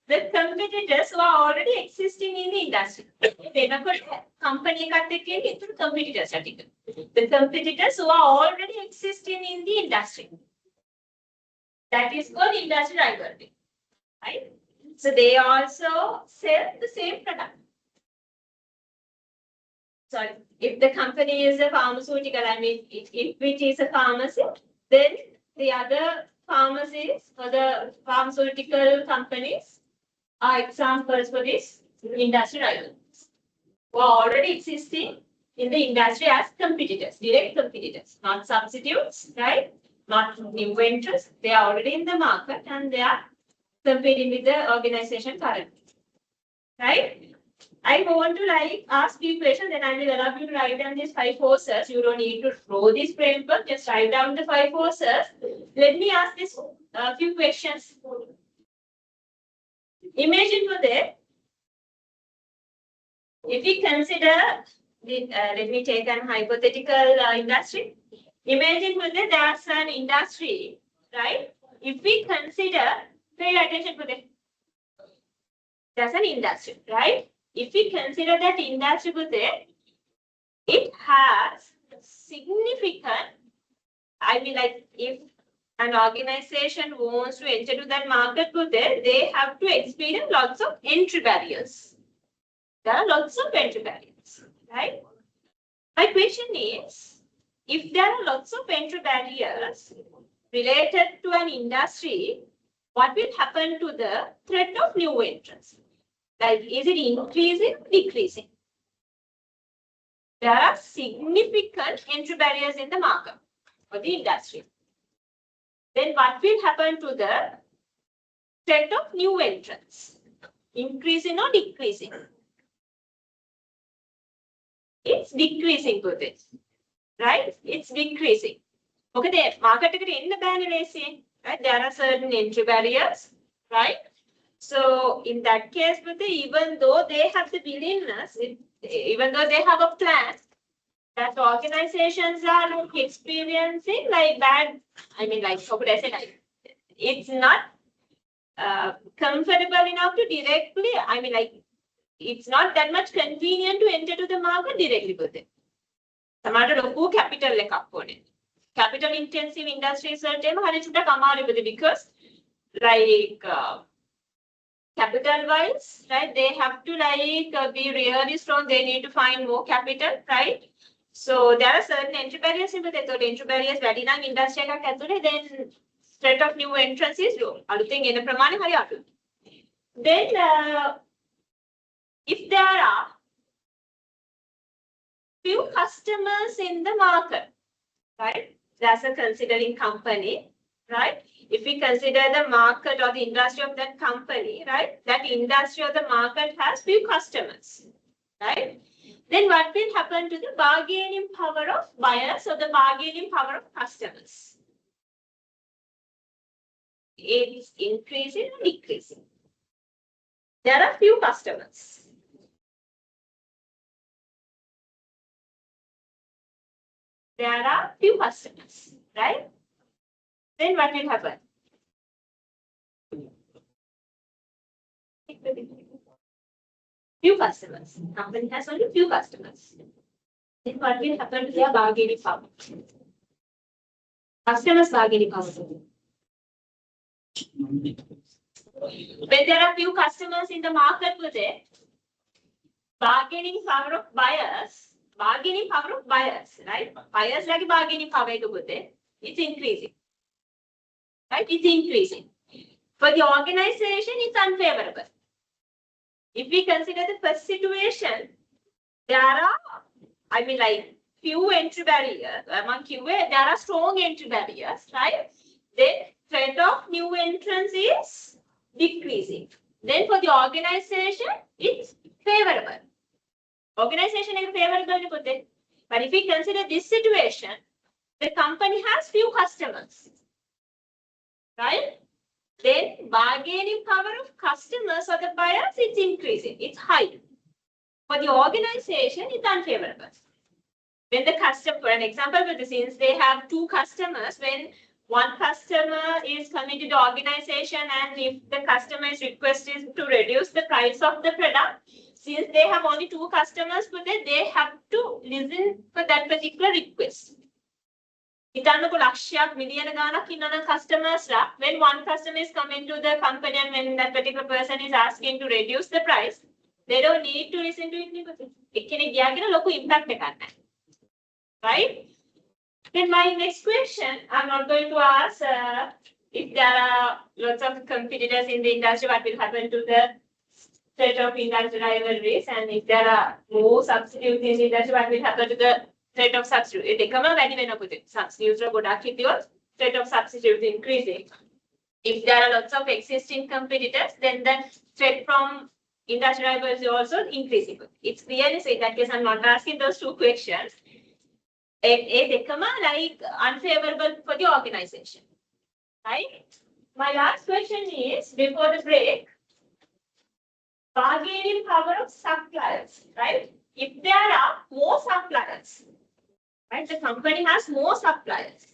the competitors who are already existing in the industry. Company competitors. The competitors who are already existing in the industry. That is called industry rivalry, right? So they also sell the same product. Sorry, if the company is a pharmaceutical, I mean, if it is a pharmacy, then the other pharmacies or the pharmaceutical companies are examples for this industry rivals who are already existing in the industry as competitors, direct competitors, not substitutes, right? Not new entrants. They are already in the market and they are competing with the organization currently, right? I want to like ask you questions, then I will allow you to write down these 5 forces. You don't need to draw this framework, just write down the 5 forces. Let me ask this few questions. Imagine for that, if we consider, let me take an hypothetical industry. Imagine for that there's an industry, right? If we consider, pay attention to that. There's an industry, right? If we consider that industry for that, it has significant, I mean like if an organization wants to enter to that market, they have to experience lots of entry barriers. There are lots of entry barriers, right? My question is, if there are lots of entry barriers related to an industry, what will happen to the threat of new entrants? Like, is it increasing or decreasing? There are significant entry barriers in the market or the industry. Then what will happen to the threat of new entrants? Increasing or decreasing? It's decreasing for this, right? It's decreasing. Okay, the market in the barriers, right? There are certain entry barriers, right? So in that case, even though they have the willingness, even though they have a plan, that organizations are like experiencing like bad, I mean like how could I say, like it's not comfortable enough to directly, I mean like it's not that much convenient to enter to the market directly with it. සමහරට ලොකු capital එකක් ඕනේ. Capital intensive industries වලට එම හරිය චුට්ටක් අමාරුයි because like capital wise, right, they have to like be really strong, they need to find more capital, right? So there are certain entry barriers in the entry barriers වැඩි නම් industry එකක් ඇතුලේ then threat of new entrants is low. අලුතෙන් එන ප්‍රමාණය හරිය අඩුයි. Then if there are few customers in the market, right? That's a considering company, right? If we consider the market or the industry of that company, right? That industry or the market has few customers, right? Then what will happen to the bargaining power of buyers or the bargaining power of customers? It is increasing or decreasing. There are few customers. There are few customers, right? Then what will happen? Few customers. Company has only few customers. Then what will happen to their bargaining power? Customers' bargaining power. When there are few customers in the market with it, bargaining power of buyers, right? Buyers like bargaining power with it, it's increasing. Right? It's increasing. For the organization, it's unfavorable. If we consider the first situation, there are, I mean, like few entry barriers among QA, there are strong entry barriers, right? Then threat of new entrants is decreasing. Then for the organization, it's favorable. Organization is favorable, but if we consider this situation, the company has few customers, right? Then bargaining power of customers or the buyers, it's increasing, it's high. For the organization, it's unfavorable. When the customer, for an example, since they have two customers, when one customer is coming to the organization and if the customer is requested to reduce the price of the product, since they have only two customers, but they have to listen for that particular request. හිතන්නකො ලක්ෂයක් මිලියන ගාණක් ඉන්නන customers when one customer is coming to the company and when that particular person is asking to reduce the price, they don't need to listen to it. එක්කෙනෙක් ගියා කියන ලොකු impact එකක් නැහැ. Right? Then my next question, I'm not going to ask if there are lots of competitors in the industry, what will happen to the threat of industry rivalries, and if there are more substitutes in the industry, what will happen to the threat of substitute? දෙකම වැඩි වෙනකොට substitutes ගොඩක් හිටියොත් threat of substitutes increasing. If there are lots of existing competitors, then the threat from industry rivals is also increasing. It's clearly said that case I'm not asking those two questions. දෙකම like unfavorable for the organization, right? My last question is, before the break, bargaining power of suppliers, right? If there are more suppliers, right, the company has more suppliers,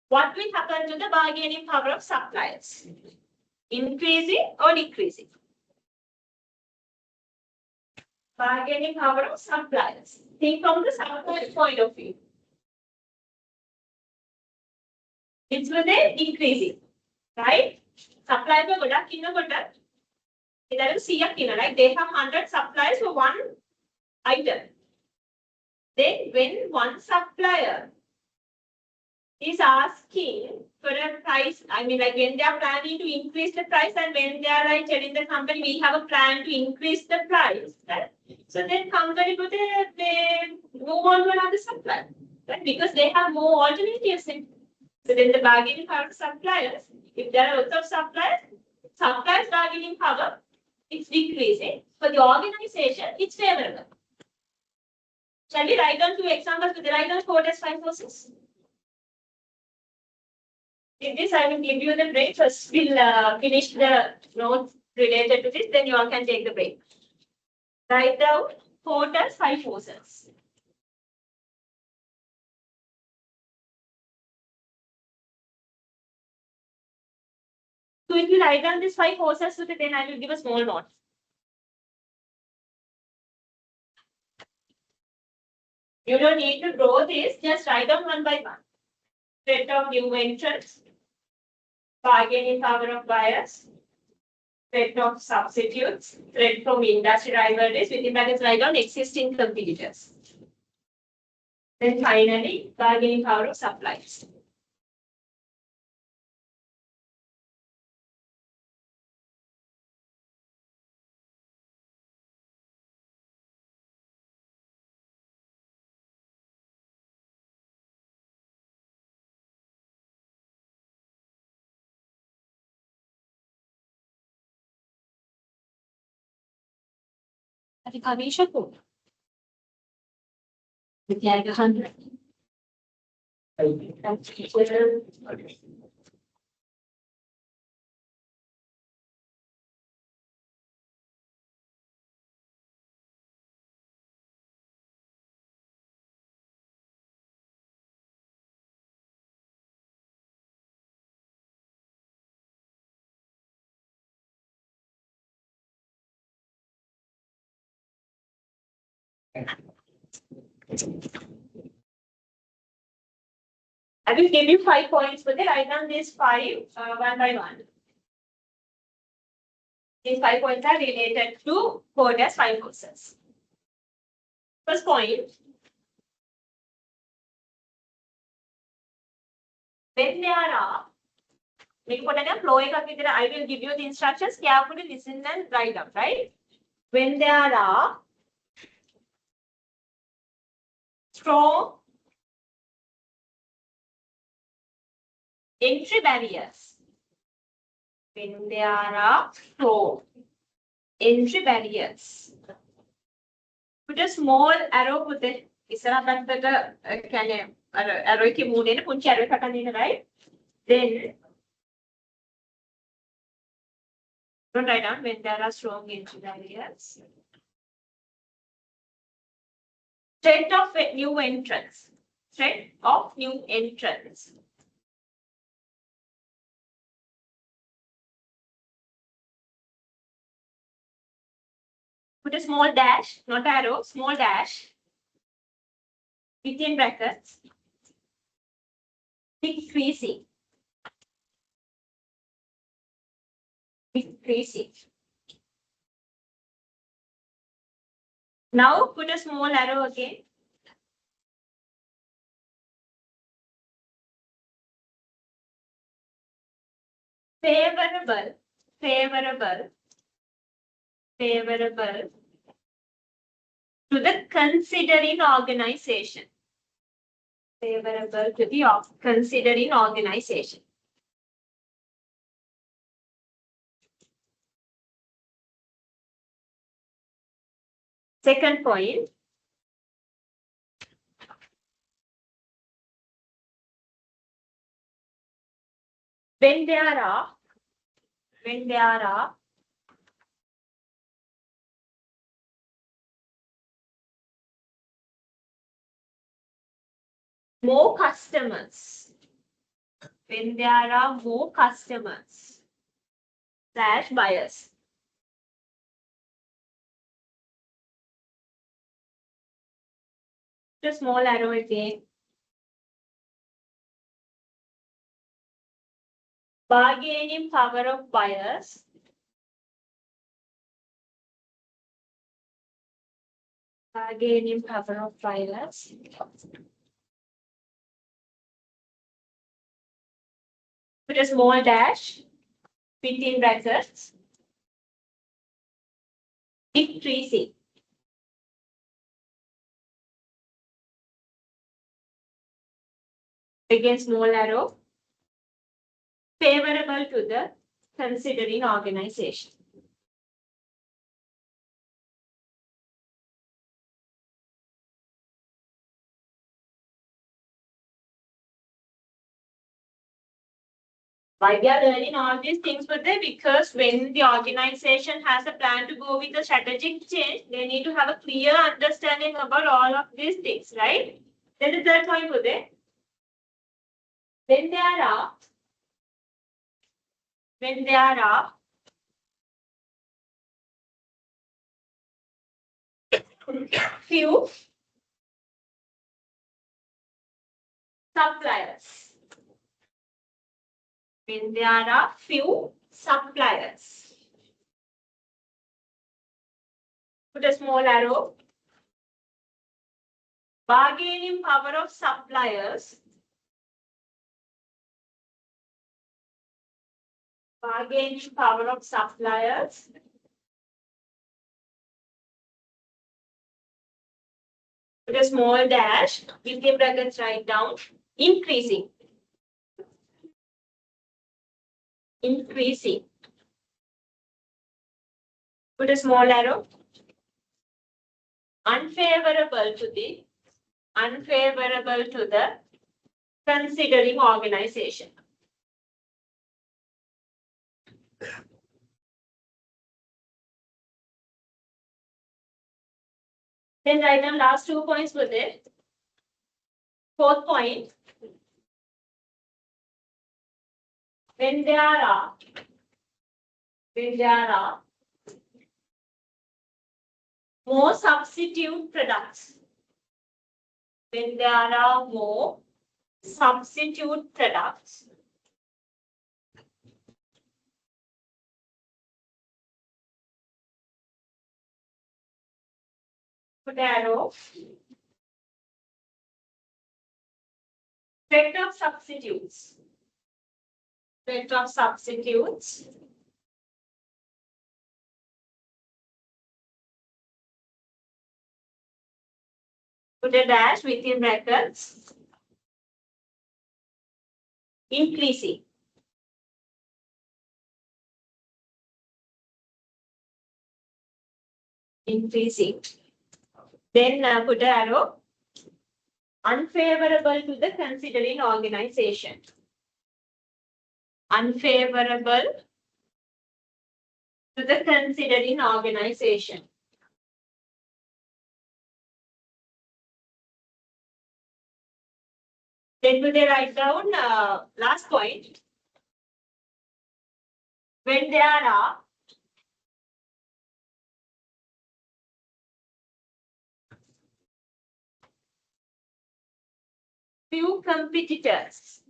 what will happen to the bargaining power of suppliers? Increasing or decreasing? Bargaining power of suppliers. Think from the supplier point of view. It's with a increasing, right? Supplier ගොඩක් ඉන්නකොට ඉතින් 100ක් ඉන්න, right? They have 100 suppliers for one item. Then when one supplier is asking for a price, I mean like when they are planning to increase the price and when they are like telling the company we have a plan to increase the price, right? So then company they move on to another supplier, right? Because they have more alternatives. So then the bargaining power of suppliers, if there are lots of suppliers bargaining power, it's decreasing. For the organization, it's favorable. Shall we write down two examples with the write down 4 days 5 forces? In this, I will give you the break. First, we'll finish the notes related to this, then you all can take the break. Write down 4 days 5 forces. So if you write down these 5 forces, then I will give a small note. You don't need to draw this, just write down one by one. Threat of new entrants, bargaining power of buyers, threat of substitutes, threat from industry rivalries, within brackets write down existing competitors. Then finally, bargaining power of suppliers. Ati Kamisha ko. Vidyartha 100. I will give you 5 points for that. Write down these 5 one by one. These 5 points are related to code as 5 forces. First point. When there are, I will give you the instructions. Carefully listen and write down, right? When there are strong entry barriers. When there are strong entry barriers. Put a small arrow with it. Arrow right? Then don't write down when there are strong entry barriers. Threat of new entrants. Threat of new entrants. Put a small dash, not arrow, small dash. Within brackets. Decreasing. Decreasing. Now put a small arrow again. Favorable, favorable, favorable to the considering organization. Favorable to the considering organization. Second point. When there are more customers, when there are more customers / buyers. Just small arrow again. Bargaining power of buyers. Bargaining power of buyers. Put a small dash between brackets. Decreasing. Again, small arrow. Favorable to the considering organization. Why we are learning all these things for them? Because when the organization has a plan to go with a strategic change, they need to have a clear understanding about all of these things, right? Then the third point for them. When when there are few suppliers. When there are few suppliers. Put a small arrow. Bargaining power of suppliers. Bargaining power of suppliers. Put a small dash. Within brackets, write down. Increasing. Increasing. Put a small arrow. Unfavorable to the considering organization. Then write down last 2 points with it. Fourth point. When there are more substitute products. When there are more substitute products. Put arrow. Effect of substitutes. Effect of substitutes. Put a dash within brackets. Increasing. Increasing. Then put an arrow. Unfavorable to the considering organization. Unfavorable to the considering organization. Then put a write down last point. When there are few competitors.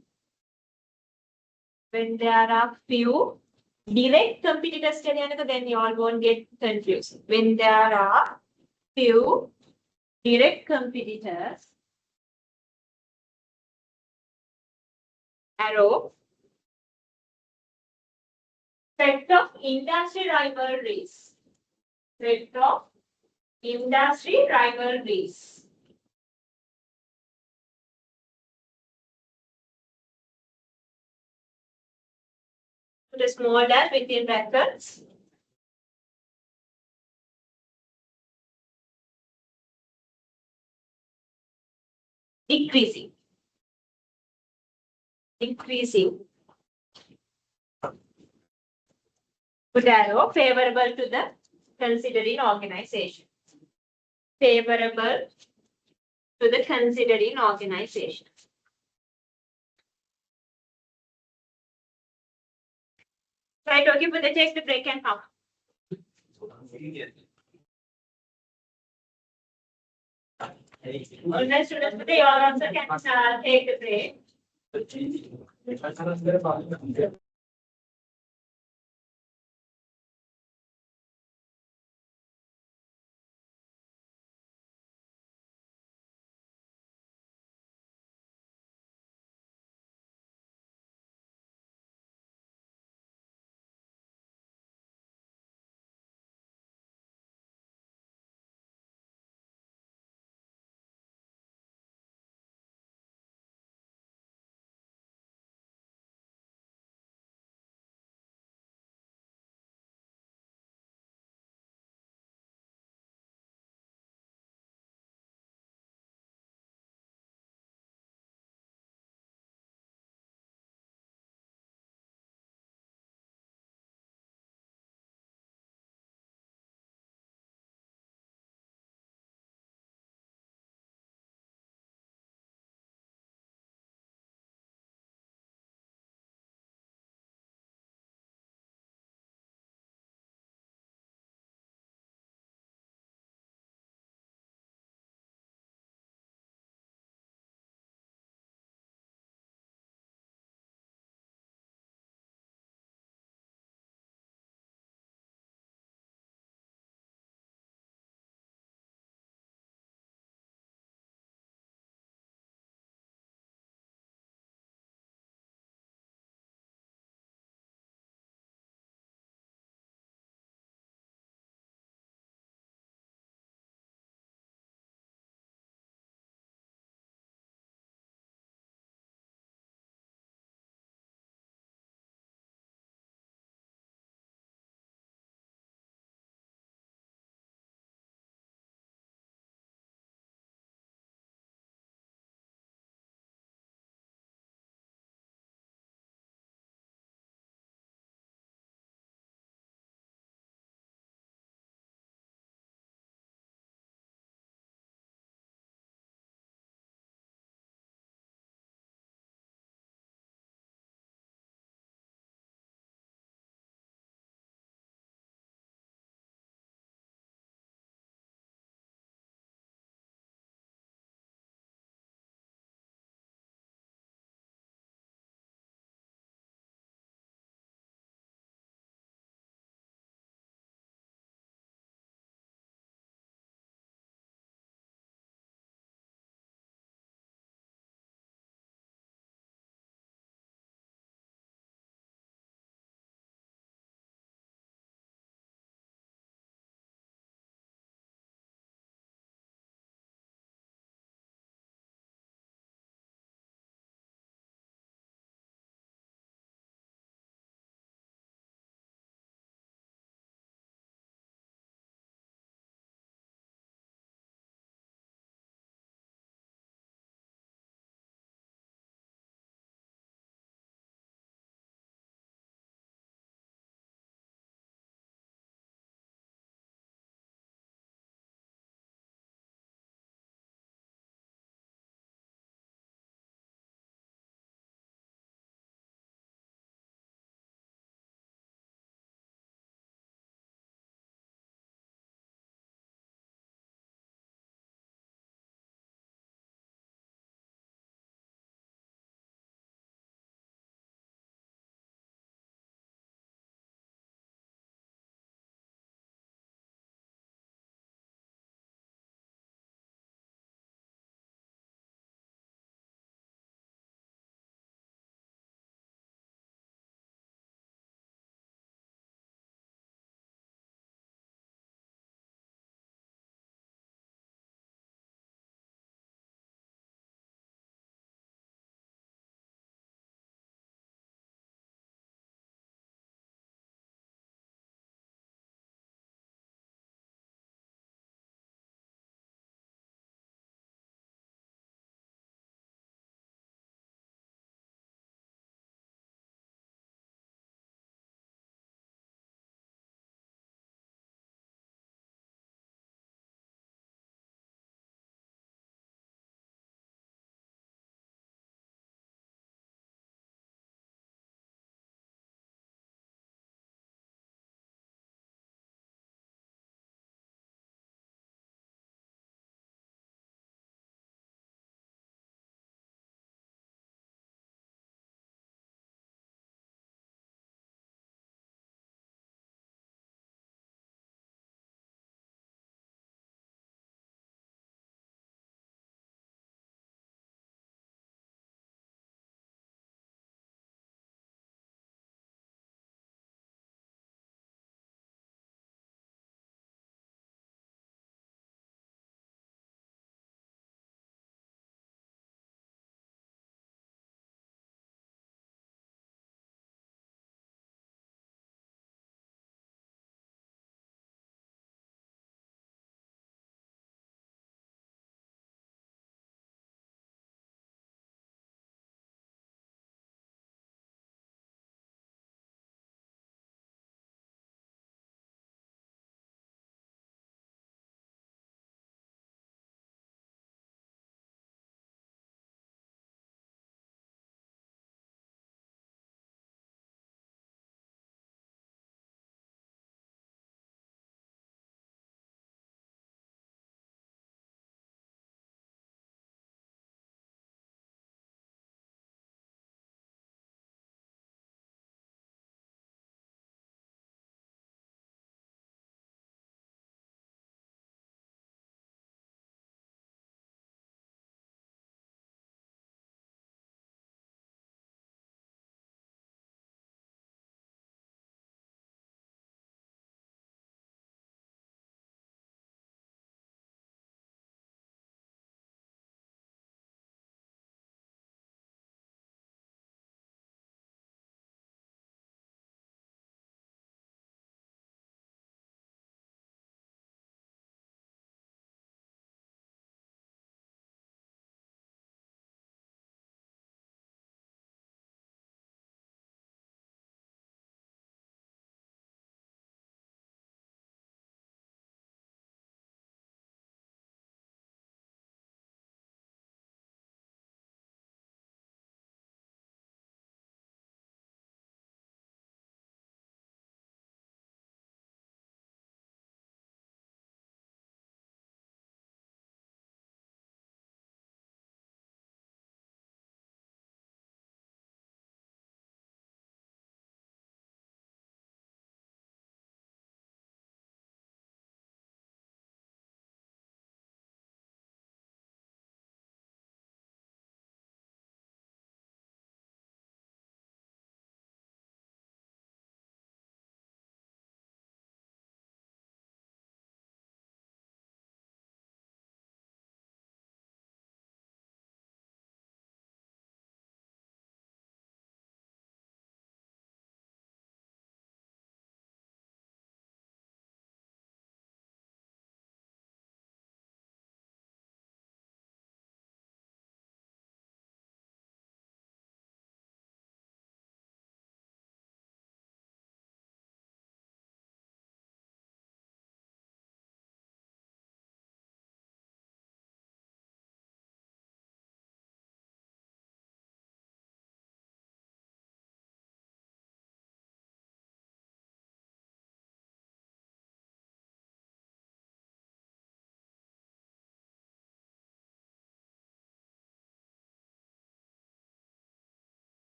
When there are few direct competitors, then you all won't get confused. When there are few direct competitors, arrow, set of industry rivalries. Set of industry rivalries. Put a small dash within brackets. Decreasing. Increasing. Put arrow favorable to the considering organization. Favorable to the considering organization. Right, okay, but take the break and come. All right, students, today you all also can take the break.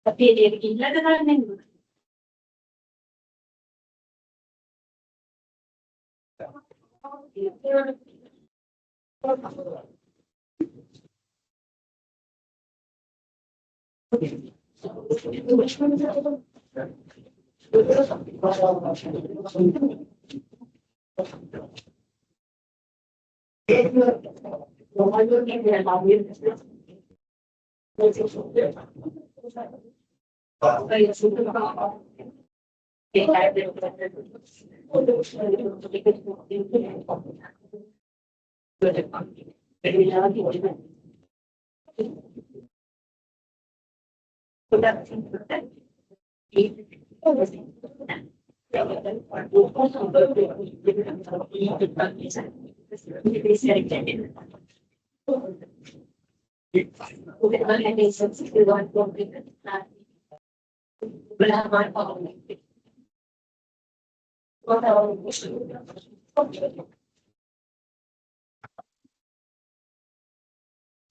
Tapi dia gila dengan ni.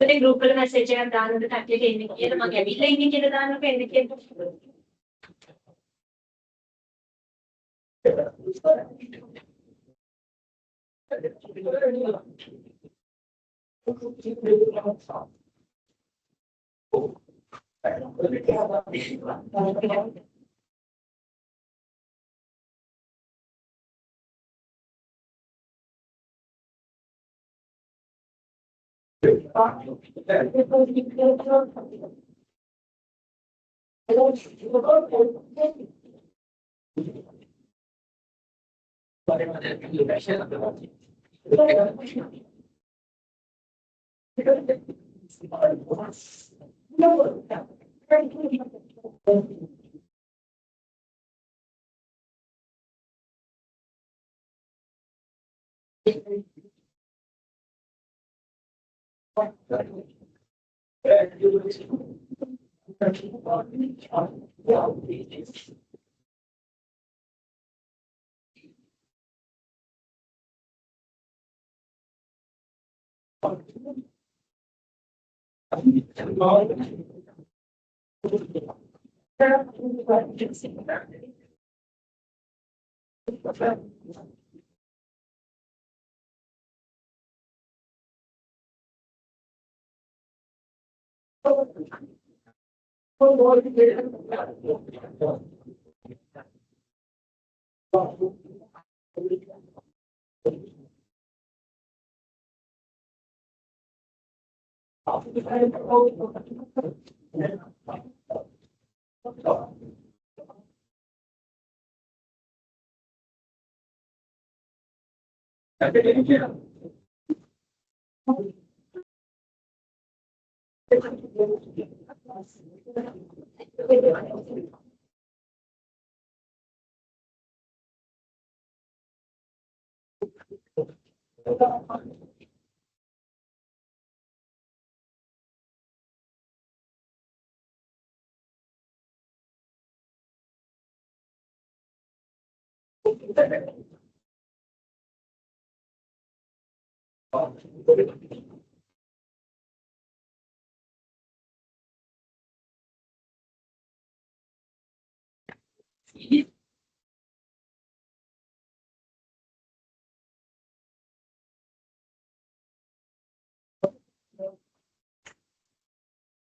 Jadi group le message yang dah ada tak jadi ini kita mangga bila ini kita dah ada ini kita.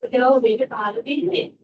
Kalau beda tahu ini.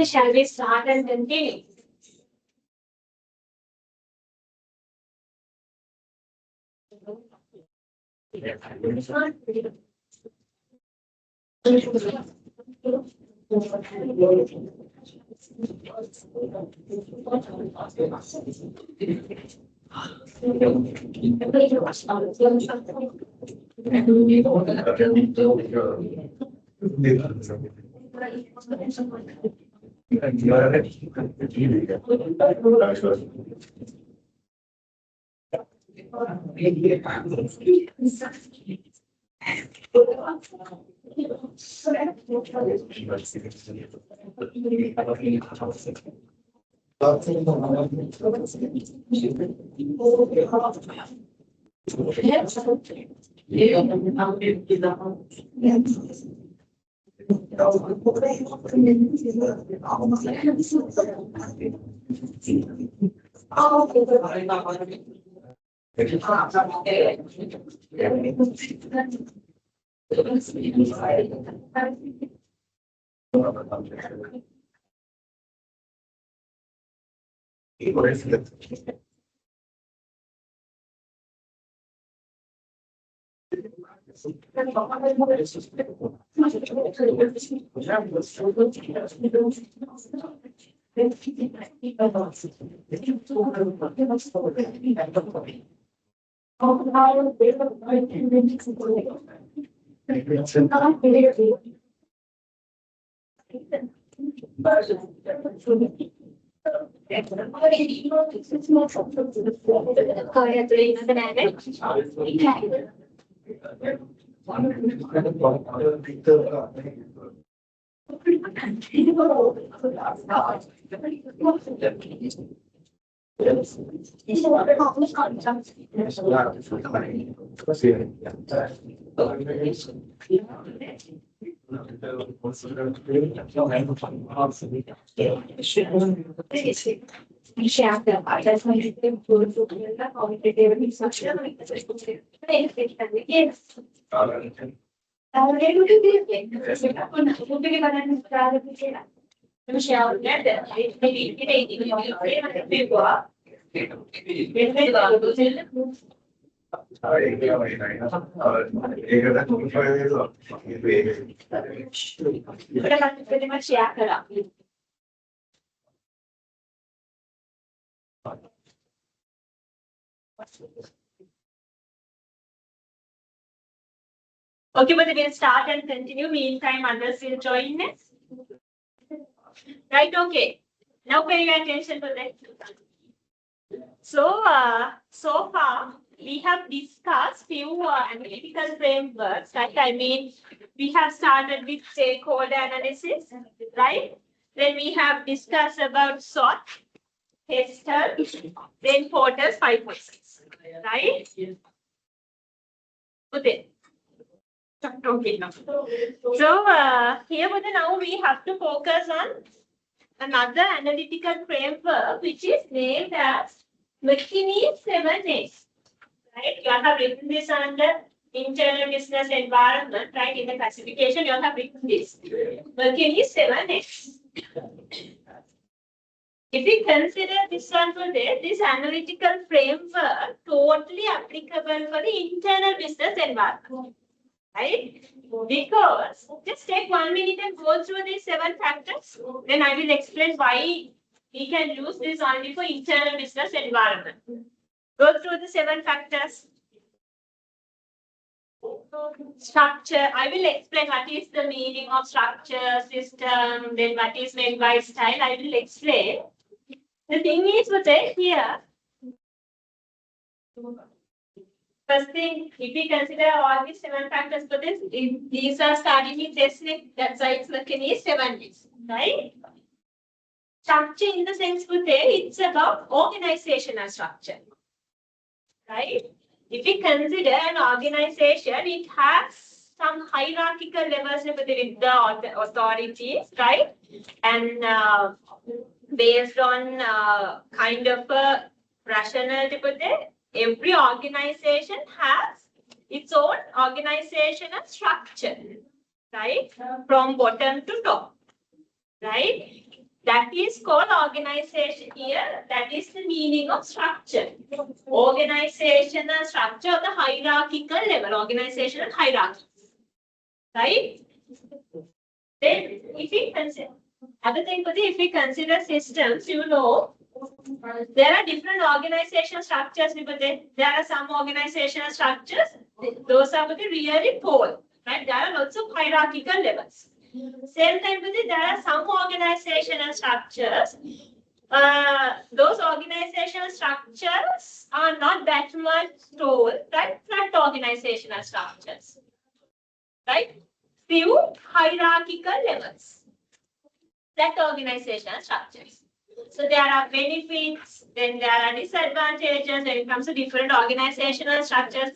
Shall we start and continue? Okay, but we'll start and continue. Meantime, others will join us. Right, okay. Now pay attention to that. So, so far, we have discussed few analytical frameworks, right? I mean, we have started with stakeholder analysis, right? Then we have discussed about SWOT, tester, then Porter's hypothesis, right? Okay. Okay. So here now we have to focus on another analytical framework which is named as McKinney's 7S. Right? You have written this under internal business environment, right? In the classification, you have written this McKinney's 7S. If we consider this one today, this analytical framework totally applicable for the internal business environment. Right? Because just take 1 minute and go through these 7 factors. Then I will explain why we can use this only for internal business environment. Go through the 7 factors. Structure. I will explain what is the meaning of structure, system, then what is meant by style. I will explain. The thing is that here, first thing, if we consider all these 7 factors for this, these are starting with this, that's why it's McKinney's 7S, right? Structure in the sense that it's about organizational structure, right? If we consider an organization, it has some hierarchical levels with the authorities, right? And based on kind of a rationality, every organization has its own organizational structure, right? From bottom to top, right? That is called organization here. That is the meaning of structure. Organizational structure of the hierarchical level, organizational hierarchy, right? Then if we consider, other thing, if we consider systems, you know, there are different organizational structures. There are some organizational structures, those are really tall, right? There are lots of hierarchical levels. Same time, there are some organizational structures. Those organizational structures are not that much tall, right? Flat organizational structures, right? Few hierarchical levels. Flat organizational structures. So there are benefits, then there are disadvantages. When it comes to different organizational structures,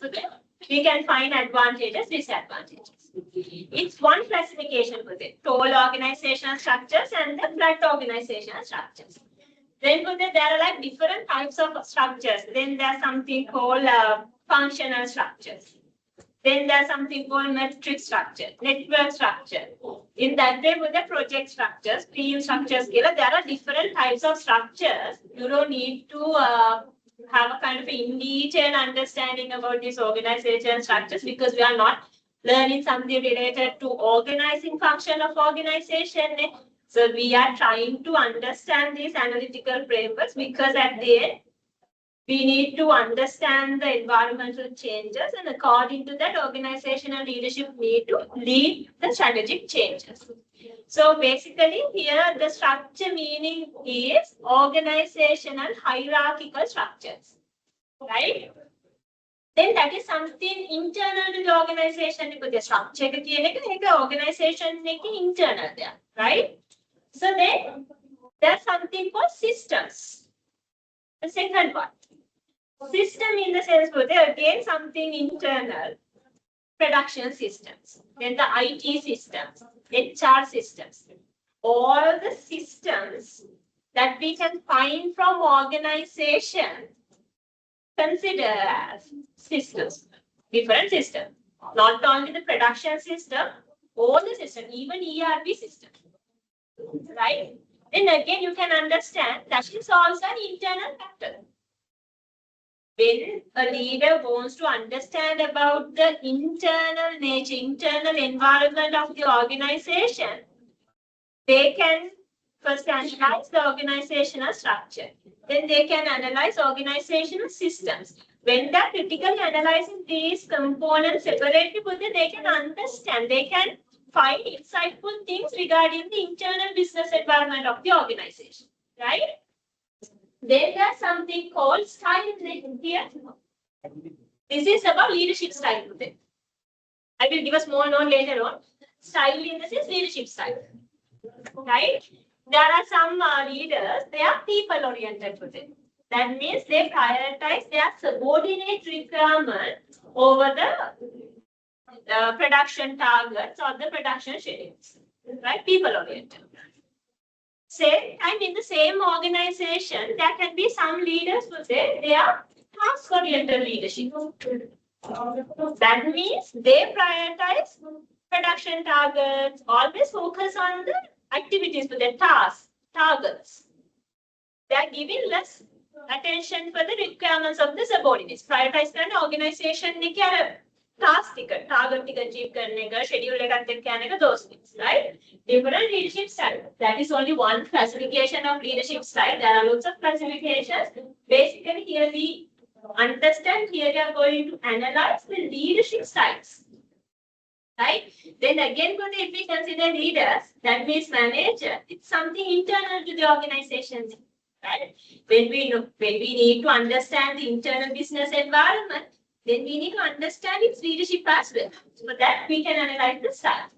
we can find advantages, disadvantages. It's one classification for it. Tall organizational structures and the flat organizational structures. Then there are like different types of structures. Then there's something called functional structures. Then there's something called metric structure, network structure. In that way, with the project structures, team structures, there are different types of structures. You don't need to have a kind of in-detail understanding about these organization structures because we are not learning something related to organizing function of organization. So we are trying to understand these analytical frameworks because at the end, we need to understand the environmental changes, and according to that, organizational leadership need to lead the strategic changes. So basically here the structure meaning is organizational hierarchical structures, right? Then that is something internal to the organization. The structure is organization internal there, right? So then there's something called systems. The second one. System in the sense where again something internal, production systems, then the IT systems, HR systems, all the systems that we can find from organization consider as systems, different systems, not only the production system, all the system, even ERP system, right? Then again you can understand that is also an internal factor. When a leader wants to understand about the internal nature, internal environment of the organization, they can first analyze the organizational structure. Then they can analyze organizational systems. When they're critically analyzing these components separately, they can understand, they can find insightful things regarding the internal business environment of the organization, right? Then there's something called style here. This is about leadership style. I will give a small note later on. Style in this is leadership style. Right? There are some leaders, they are people oriented with it. That means they prioritize their subordinate requirement over the production targets or the production schedules. Right? People oriented. Same time in the same organization, there can be some leaders who say they are task-oriented leadership. That means they prioritize production targets, always focus on the activities for their tasks, targets. They are giving less attention for the requirements of the subordinates. Prioritize the organization, task ticket, target ticket achieve karne schedule those things, right? Different leadership style. That is only one classification of leadership style. There are lots of classifications. Basically, here we understand, here we are going to analyze the leadership styles. Right? Then again, if we consider leaders, that means manager, it's something internal to the organization. Right? When we need to understand the internal business environment, then we need to understand its leadership as well. So for that, we can analyze the staff.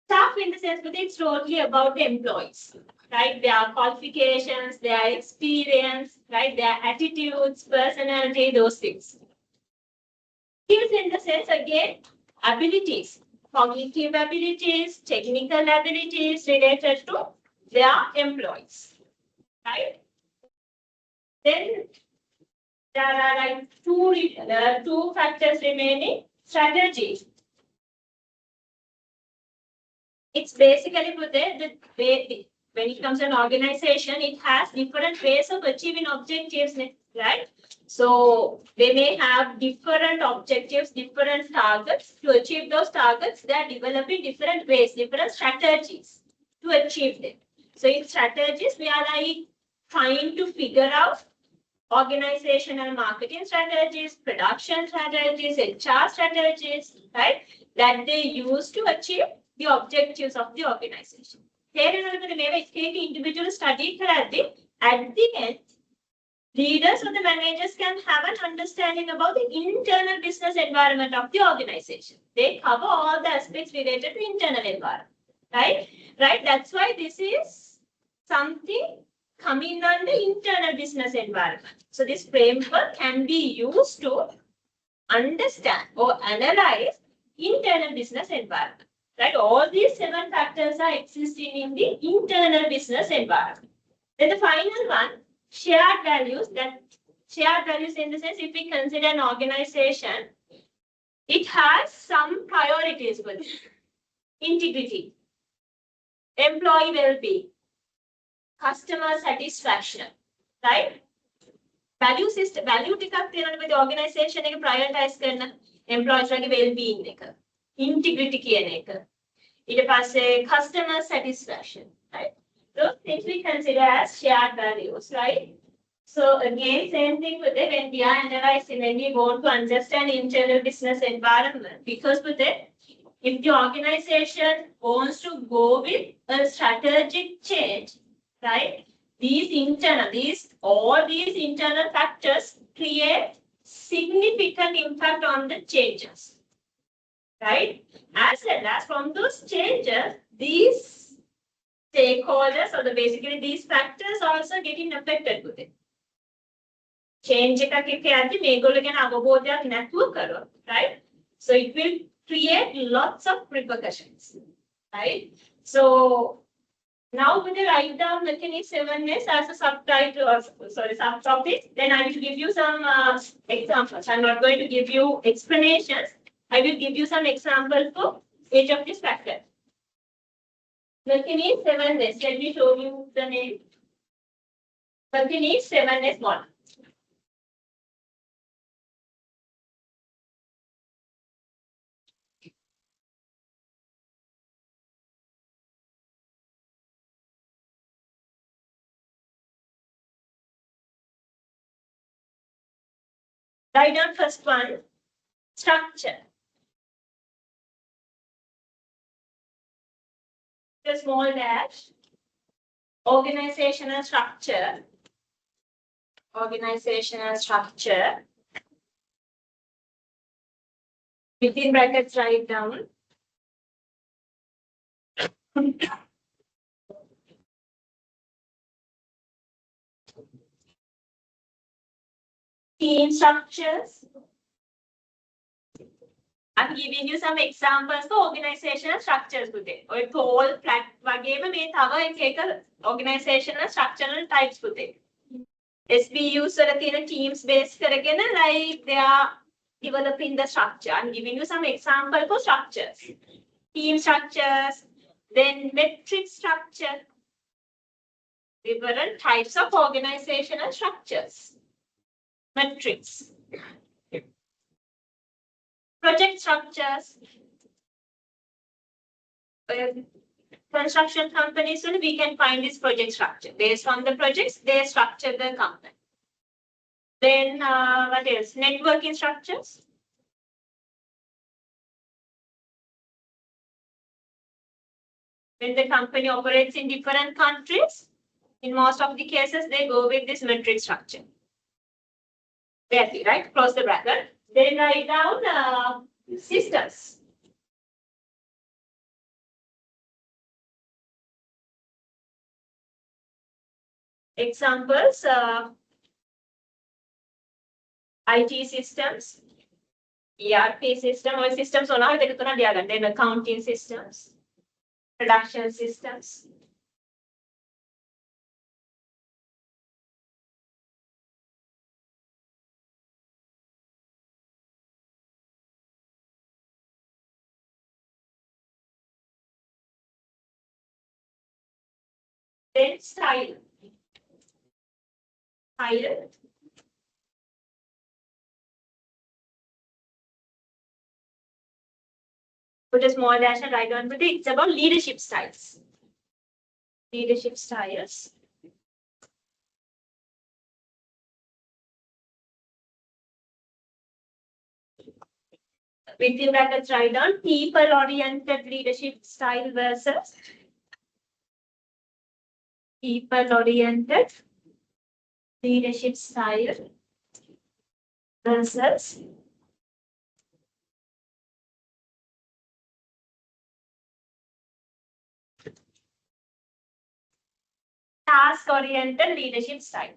Staff in the sense that it's totally about the employees, right? Their qualifications, their experience, right? Their attitudes, personality, those things. Skills in the sense, again, abilities, cognitive abilities, technical abilities related to their employees, right? Then there are like two factors remaining. Strategy. It's basically for the way, when it comes to an organization, it has different ways of achieving objectives, right? So they may have different objectives, different targets. To achieve those targets, they are developing different ways, different strategies to achieve them. So in strategies, we are like trying to figure out organizational marketing strategies, production strategies, HR strategies, right? That they use to achieve the objectives of the organization. Individual study at the end, leaders or the managers can have an understanding about the internal business environment of the organization. They cover all the aspects related to internal environment, right? Right. That's why this is something coming on the internal business environment. So this framework can be used to understand or analyze internal business environment. Right? All these 7 factors are existing in the internal business environment. Then the final one, shared values. That shared values in the sense, if we consider an organization, it has some priorities with it. Integrity, employee well-being, customer satisfaction, right? Value system, value ටිකක් තියෙනවා with the organization එක prioritize කරන employees වගේ well-being එක, integrity කියන එක. ඊට පස්සේ customer satisfaction, right? Those things we consider as shared values, right? So again, same thing with it when we are analyzing, when we want to understand internal business environment, because with it, if the organization wants to go with a strategic change, right? All these internal factors create significant impact on the changes, right? As well as from those changes, these stakeholders or basically these factors also getting affected with it. Change එකක් එක්ක යද්දි මේගොල්ලෝ ගැන අවබෝධයක් නැතුව කරොත්, right? So it will create lots of repercussions, right? So now when you write down mechanism 7S as a subtopic, then I will give you some examples. I'm not going to give you explanations. I will give you some examples for each of these factors. Mechanism 7S. Let me show you the name. Mechanism 7S model. Write down first one, structure. The small dash, organizational structure. Organizational structure. Within brackets, write down. Team structures. I'm giving you some examples for organizational structures today. Or whole flat වගේම මේ තව එක organizational structural types today. SBUs වල තියෙන teams based කරගෙන like they are developing the structure. I'm giving you some example for structures. Team structures, then metric structure. Different types of organizational structures. Metrics. Project structures. Construction companies, so we can find this project structure. Based on the projects, they structure the company. Then what else? Networking structures. When the company operates in different countries, in most of the cases, they go with this metric structure. That's it, right? Close the bracket. Then write down systems. Examples, IT systems, ERP system, or systems on all then accounting systems, production systems. Then style. Style. Put a small dash and write on, but it's about leadership styles. Leadership styles. Within brackets, write down people-oriented leadership style versus people-oriented leadership style versus task-oriented leadership style.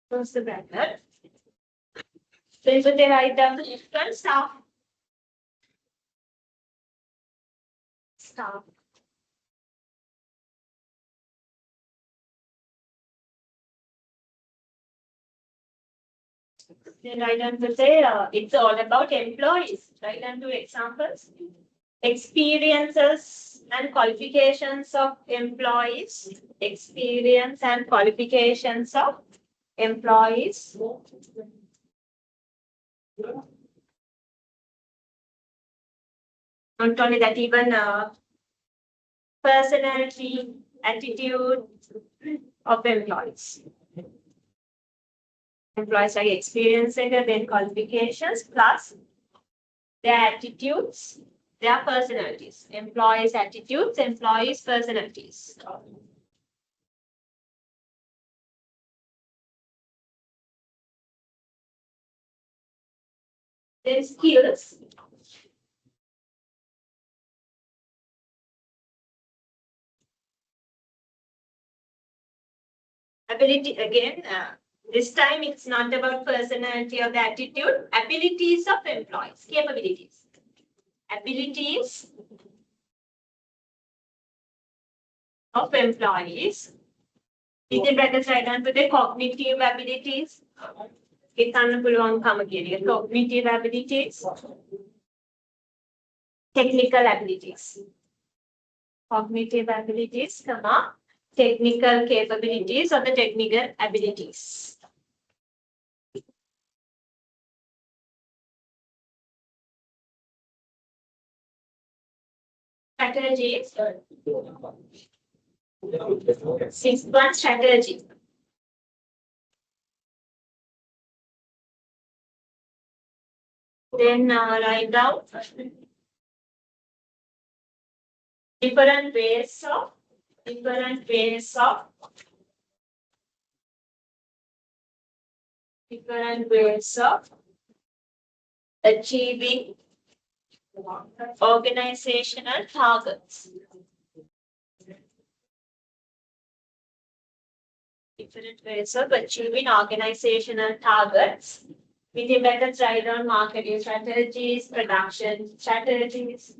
Close the bracket. Then they write down the different staff. Then write down to say it's all about employees. Write down two examples. Experiences and qualifications of employees. Experience and qualifications of employees. Not only that, even personality, attitude of employees. Employees like experience and then qualifications plus their attitudes, their personalities. Employees' attitudes, employees' personalities. Then skills. Ability again. This time it's not about personality or the attitude. Abilities of employees, capabilities. Abilities of employees. Within brackets, write down to the cognitive abilities. Cognitive abilities. Technical abilities. Cognitive abilities, comma, technical capabilities or the technical abilities. Strategies. Sixth one, strategy. Then write down different ways of achieving organizational targets. Different ways of achieving organizational targets. Within brackets, write down marketing strategies, production strategies.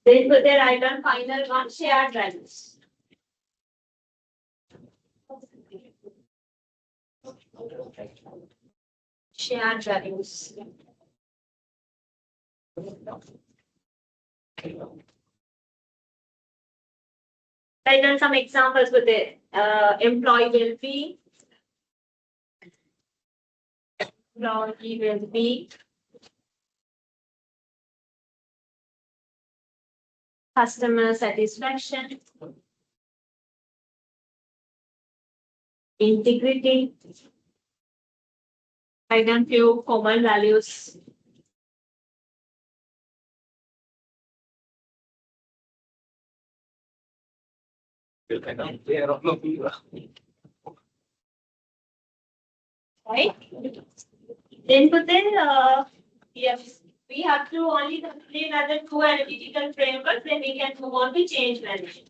Then put the write down final one, shared values. Shared values. Write down some examples with the employee well-being. Employee well-being. Customer satisfaction. Integrity. Write down few common values. Right? Then put the yes, we have to only complete another two analytical frameworks, then we can move on to change management.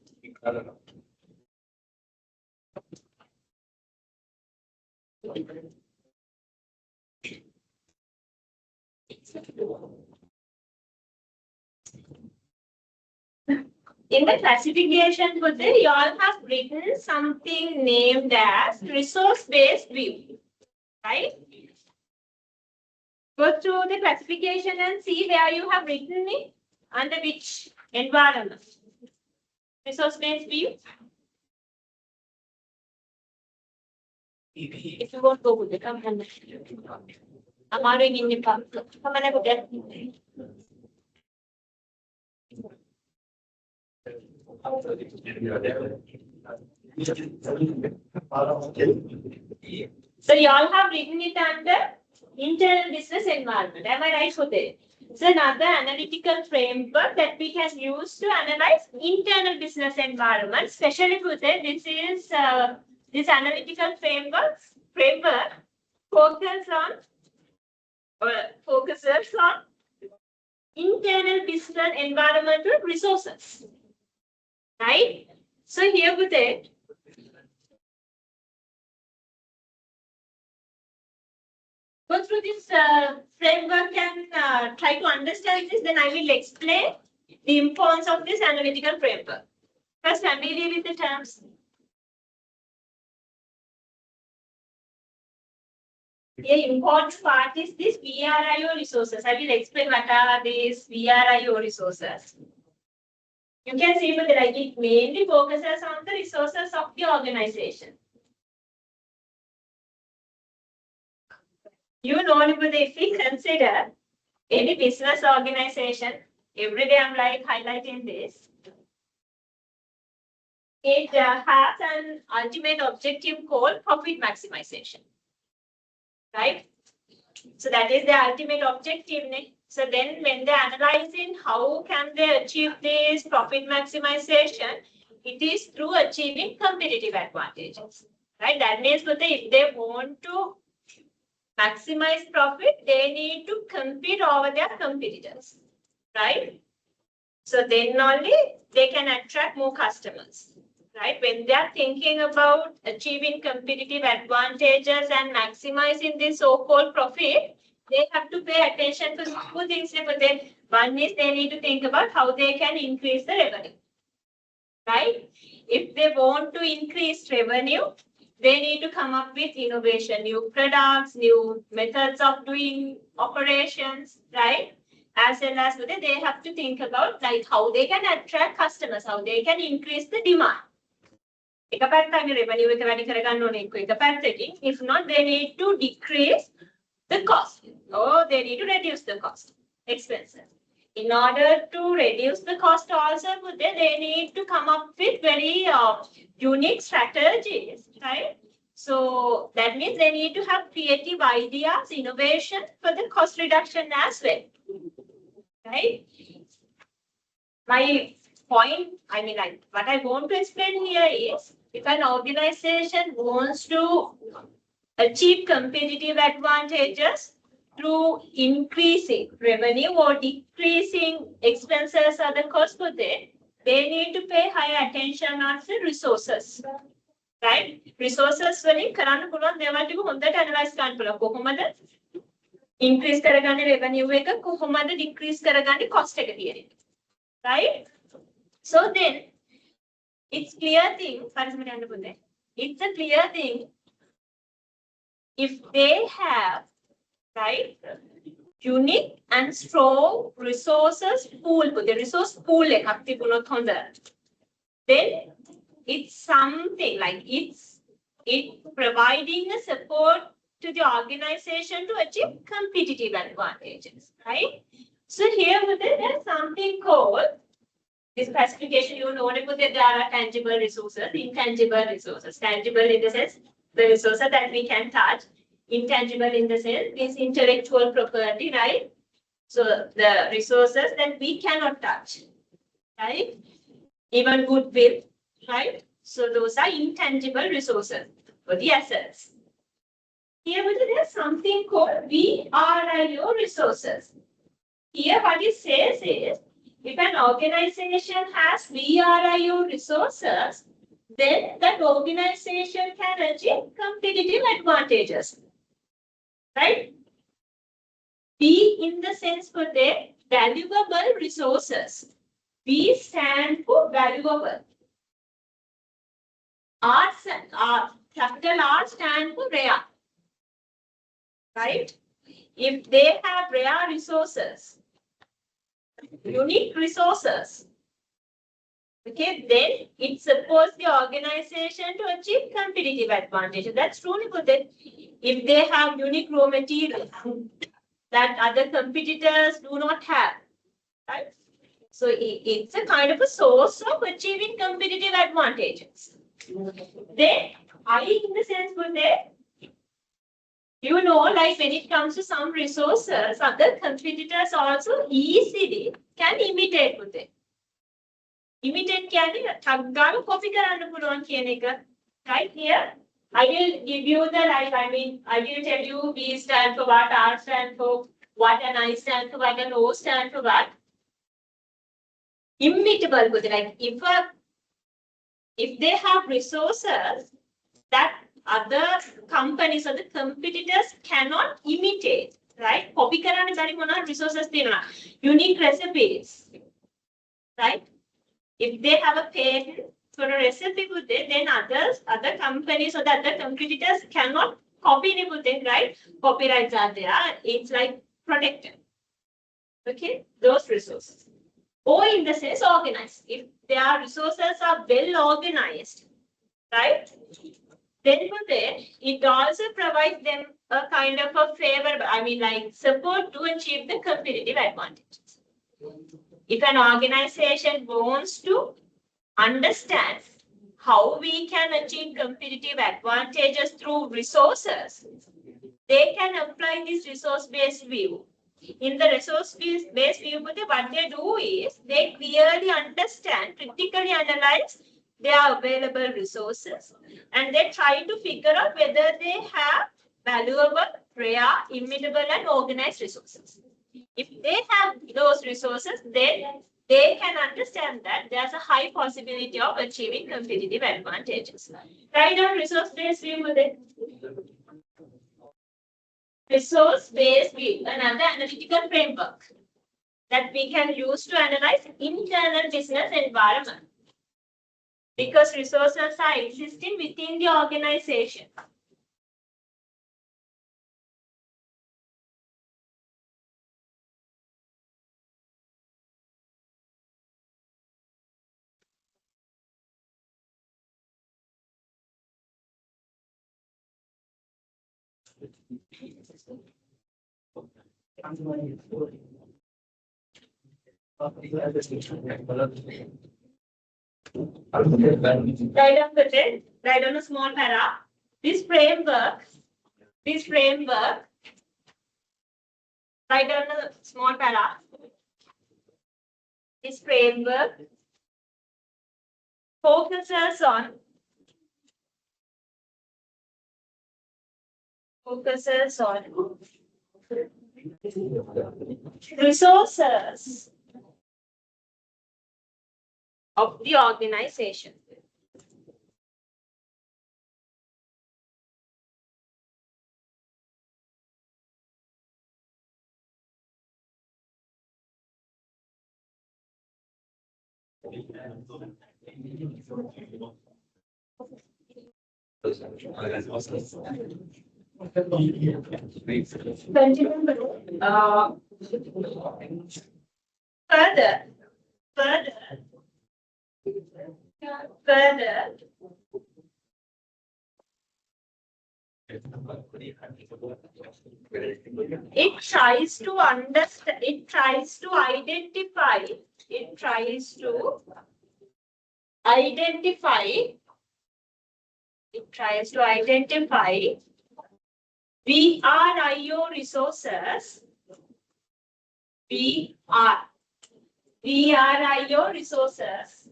In the classification, you all have written something named as resource-based view, right? Go through the classification and see where you have written it, under which environment. Resource-based view. If you want to go with it, come and I'm already in the park. Come and go get So you all have written it under internal business environment. Am I right for that? It's another analytical framework that we can use to analyze internal business environment. Especially for that, this is this analytical framework focuses on internal business environmental resources. Right? So here with it, go through this framework and try to understand this, then I will explain the importance of this analytical framework. First, familiar with the terms? The important part is this VRIO resources. I will explain what are these VRIO resources. You can see that like it mainly focuses on the resources of the organization. You know, if we consider any business organization, every day I'm like highlighting this. It has an ultimate objective called profit maximization, right? So that is the ultimate objective. So then when they're analyzing how can they achieve this profit maximization, it is through achieving competitive advantages, right? That means that if they want to maximize profit, they need to compete over their competitors, right? So then only they can attract more customers, right? When they are thinking about achieving competitive advantages and maximizing this so-called profit, they have to pay attention to two things. One is they need to think about how they can increase the revenue, right? If they want to increase revenue, they need to come up with innovation, new products, new methods of doing operations, right? As well as they have to think about like how they can attract customers, how they can increase the demand. If not, they need to decrease the cost or they need to reduce the cost, expenses. In order to reduce the cost also, they need to come up with very unique strategies, right? So that means they need to have creative ideas, innovation for the cost reduction as well, right? My point, what I want to explain here is, if an organization wants to achieve competitive advantages through increasing revenue or decreasing expenses or the cost for them, they need to pay high attention on the resources, right? Resources වලින් කරන්න පුළුවන් දේවල් ටික හොඳට analyze කරන්න පුළුවන්. කොහොමද increase කරගන්නේ revenue එක, කොහොමද decrease කරගන්නේ cost එක කියන එක, right? So then it's clear thing, it's a clear thing if they have, right, unique and strong resources pool, the resource pool then it's something like it's providing a support to the organization to achieve competitive advantages, right? So here there's something called this classification. You know that there are tangible resources, intangible resources. Tangible in the sense the resources that we can touch. Intangible in the sense is intellectual property, right? So the resources that we cannot touch, right? Even goodwill, right? So those are intangible resources for the assets. Here there's something called VRIO resources. Here what it says is, if an organization has VRIO resources, then that organization can achieve competitive advantages, right? V in the sense for the valuable resources. V stand for valuable. Capital R stand for rare, right? If they have rare resources, unique resources, okay, then it supports the organization to achieve competitive advantage. That's truly good. That if they have unique raw materials that other competitors do not have, right? So it's a kind of a source of achieving competitive advantages. Then I in the sense for that, you know, like when it comes to some resources, other competitors also easily can imitate with it. Imitate කියන්නේ tag ගාලා copy කරන්න පුළුවන් කියන එක. Right here, I will give you the like, I will tell you B stand for what, R stand for what, and I stand for what, and O stand for what. Imitable with like if they have resources that other companies or the competitors cannot imitate, right? Copy කරන්න බැරි මොනවා resources තියෙනවා. Unique recipes, right? If they have a patent for a recipe, then other companies or the other competitors cannot copy anything, right? Copyrights are there. It's like protected. Okay, those resources. Or in the sense organized. If their resources are well organized, right? Then it also provides them a kind of a favor, I mean like support to achieve the competitive advantages. If an organization wants to understand how we can achieve competitive advantages through resources, they can apply this resource-based view. In the resource-based view, what they do is they clearly understand, critically analyze their available resources, and they try to figure out whether they have valuable, rare, immutable, and organized resources. If they have those resources, then they can understand that there's a high possibility of achieving competitive advantages. Write down resource-based view with it. Resource-based view, another analytical framework that we can use to analyze internal business environment. Because resources are existing within the organization. Write down a small para. This framework, write down a small para. This framework focuses on resources of the organization. Further, it tries to understand, it tries to identify VRIO resources, VRIO resources,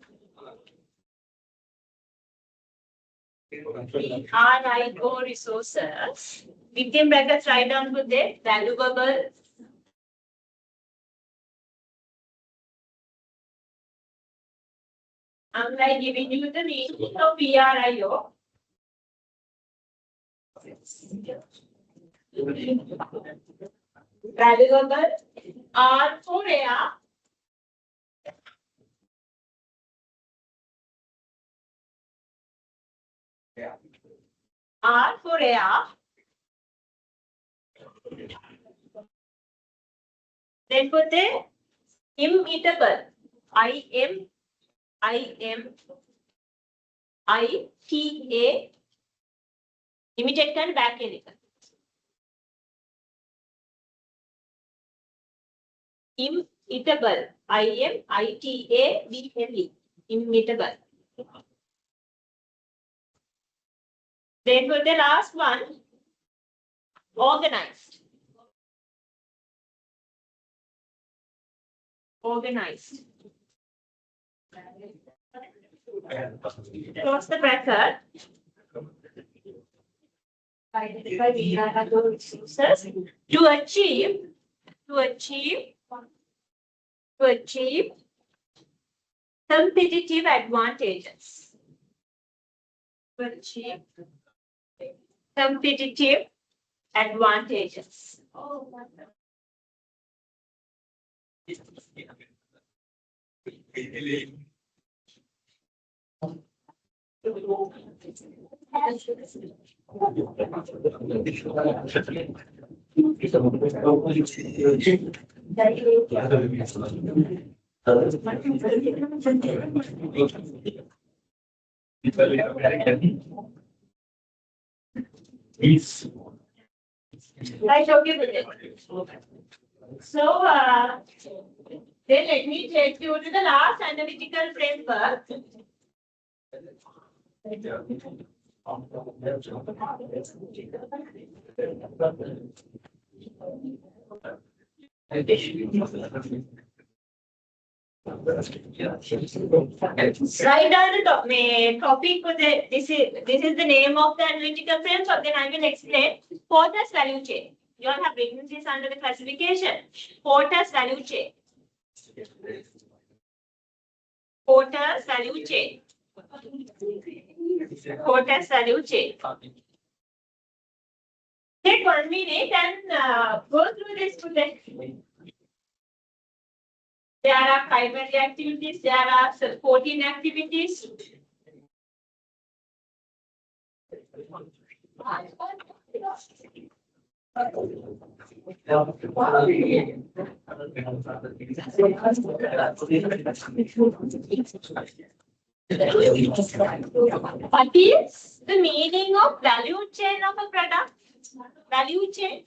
VRIO resources, within brackets write down with the valuable, I'm like giving you the meaning of VRIO. Valuable R for rare. R for rare. Then put the immutable. IMITA. Imitate can back in it. Immutable. IMITABLE. Immutable. Then for the last one, organized. Organized. Close the bracket. Identify VRIO resources to achieve competitive advantages. To achieve competitive advantages. Right, okay with it. So, then let me take you to the last analytical framework. Write down the topic for this is the name of the analytical framework. Then I will explain Porter's value chain. You all have written this under the classification. Porter's value chain. Porter's value chain. Porter's value chain. Take 1 minute and go through this today. There are primary activities, there are supporting activities. What is the meaning of value chain of a product? Value chain?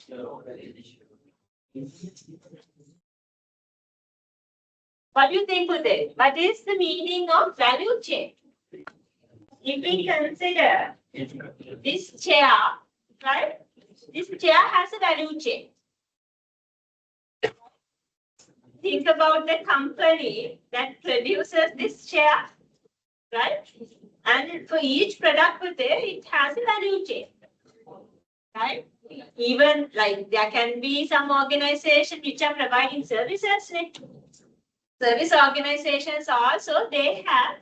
What do you think with it? What is the meaning of value chain? If we consider this chair, right? This chair has a value chain. Think about the company that produces this chair, right? And for each product with it has a value chain, right? Even like there can be some organization which are providing services. Service organizations also, they have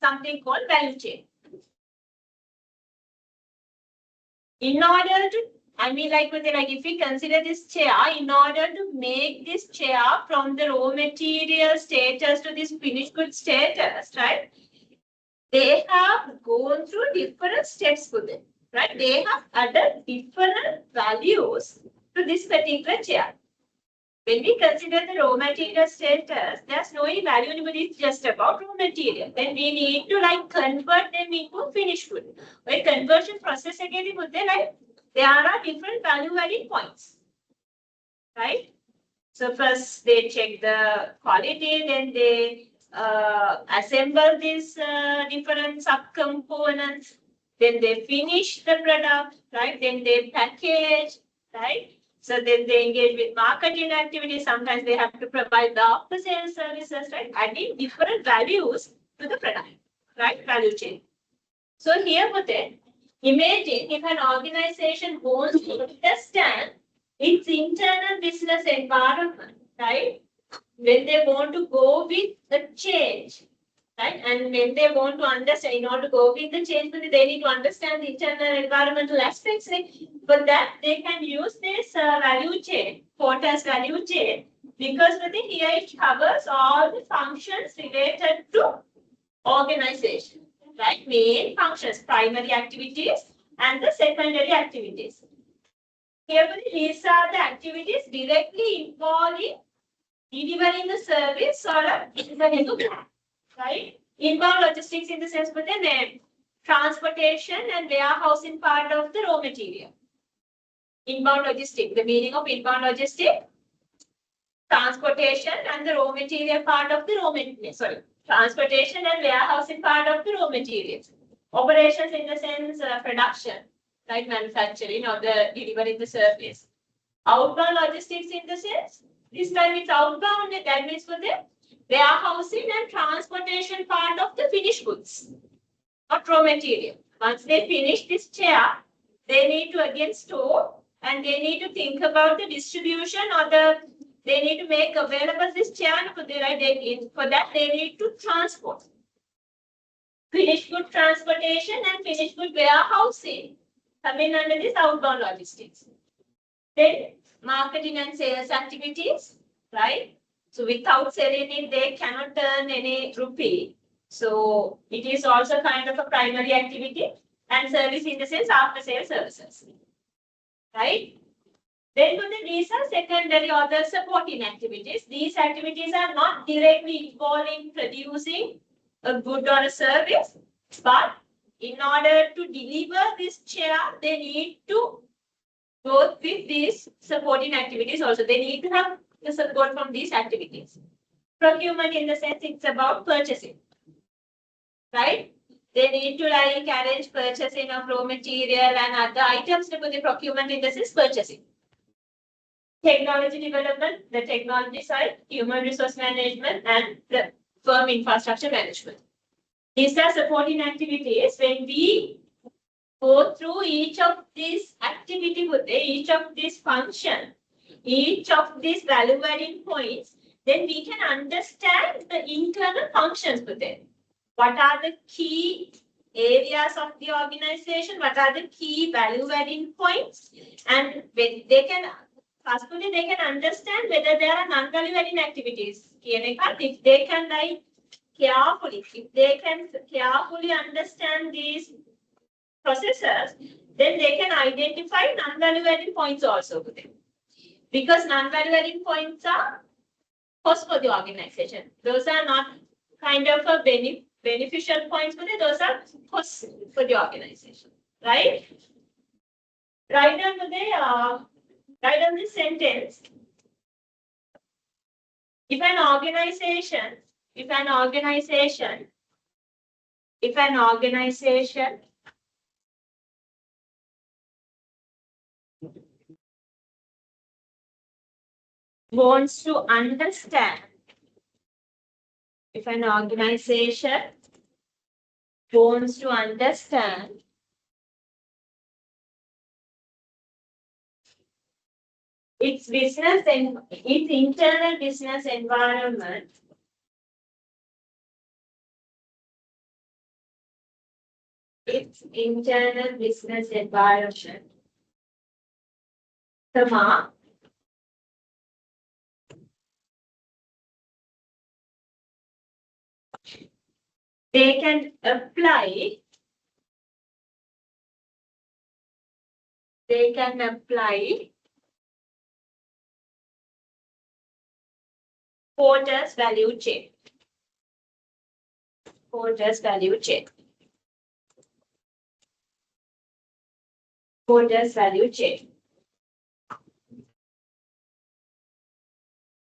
something called value chain. In order to, if we consider this chair, in order to make this chair from the raw material status to this finished good status, right? They have gone through different steps with it, right? They have added different values to this particular chair. When we consider the raw material status, there's no value anymore, it's just about raw material. Then we need to convert them into finished good. When conversion process again, there are different value added points, right? So first they check the quality, then they assemble these different subcomponents, then they finish the product, right? Then they package, right? So then they engage with marketing activities. Sometimes they have to provide the after-sales services, right? Adding different values to the product, right? Value chain. So here with it, imagine if an organization wants to understand its internal business environment, right? When they want to go with the change, right? And when they want to understand, in order to go with the change, they need to understand the internal environmental aspects. For that, they can use this value chain, Porter's value chain, because here it covers all the functions related to organization, right? Main functions, primary activities and the secondary activities. Here, these are the activities directly involving delivering the service or delivering the plan, right? Inbound logistics in the sense with the name, transportation and warehousing part of the raw material. Inbound logistics, the meaning of inbound logistics, transportation and the raw material part of the raw material, transportation and warehousing part of the raw materials. Operations in the sense production, right? Manufacturing or the delivering the service. Outbound logistics in the sense, this time it's outbound, that means for the warehousing and transportation part of the finished goods, not raw material. Once they finish this chair, they need to again store and they need to think about the distribution or they need to make available this chair for that they need to transport. Finished good transportation and finished good warehousing coming under this outbound logistics. Then marketing and sales activities, right? So without selling it, they cannot earn any rupee. So it is also kind of a primary activity. and service in the sense after sales services. Right? Then these are secondary or the supporting activities. These activities are not directly involving producing a good or a service, but in order to deliver this chair, they need to go with these supporting activities also. They need to have the support from these activities. Procurement in the sense it's about purchasing, right? They need to like arrange purchasing of raw material and other items to put the procurement in the sense purchasing. Technology development, the technology side, human resource management, and the firm infrastructure management. These are supporting activities. When we go through each of these activity, each of these function, each of these value adding points, then we can understand the internal functions with it. What are the key areas of the organization? What are the key value adding points? And when they can, firstly, they can understand whether there are non-value adding activities. If they can like carefully, if they can carefully understand these processes, then they can identify non-value adding points also with it. Because non-value adding points are cost for the organization. Those are not kind of a beneficial points, but those are costs for the organization, right? Write down this sentence. If an organization wants to understand, if an organization wants to understand its business and its internal business environment, they can apply Porter's value chain. Porter's value chain.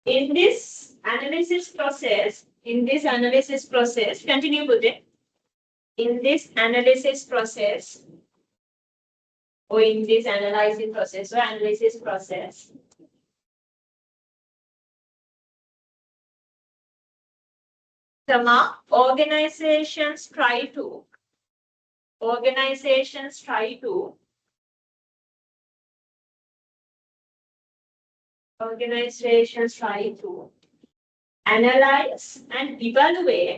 In this analysis process, continue with it. In this analysis process, or in this analyzing process, or analysis process, organizations try to analyze and evaluate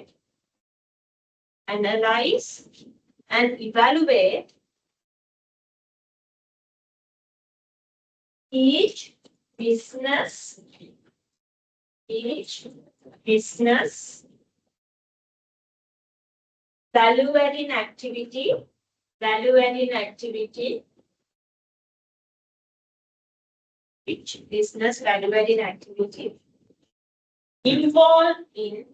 each business value adding activity each business value adding activity involved in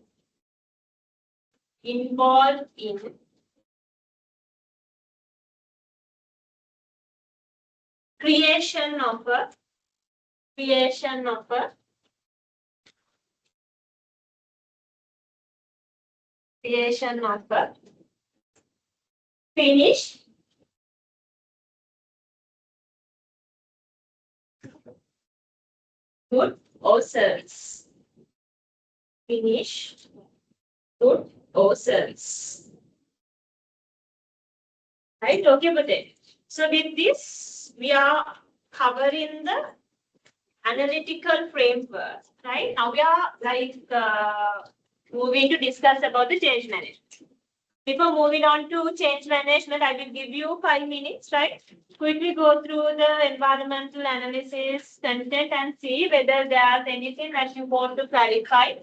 creation of a finished good or service. Finished good or service. Right? Okay, but then. So with this, we are covering the analytical framework. Right? Now we are like moving to discuss about the change management. Before moving on to change management, I will give you 5 minutes, right? Quickly go through the environmental analysis content and see whether there's anything that you want to clarify.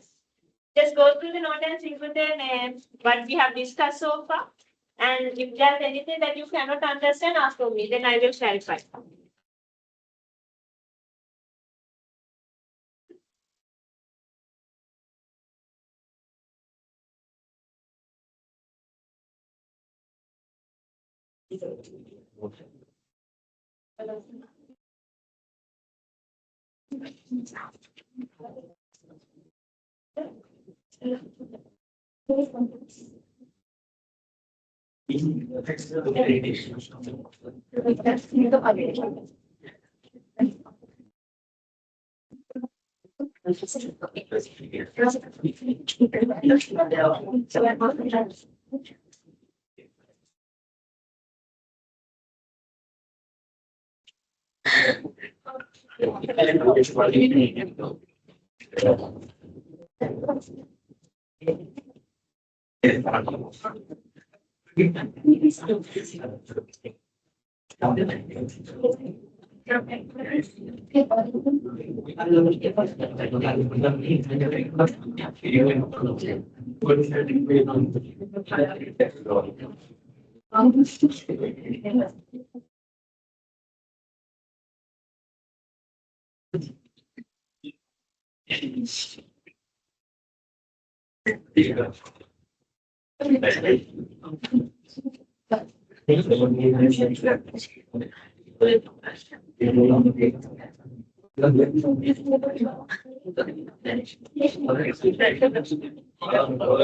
Just go through the note and see what we have discussed so far. And if there's anything that you cannot understand, ask for me, then I will clarify.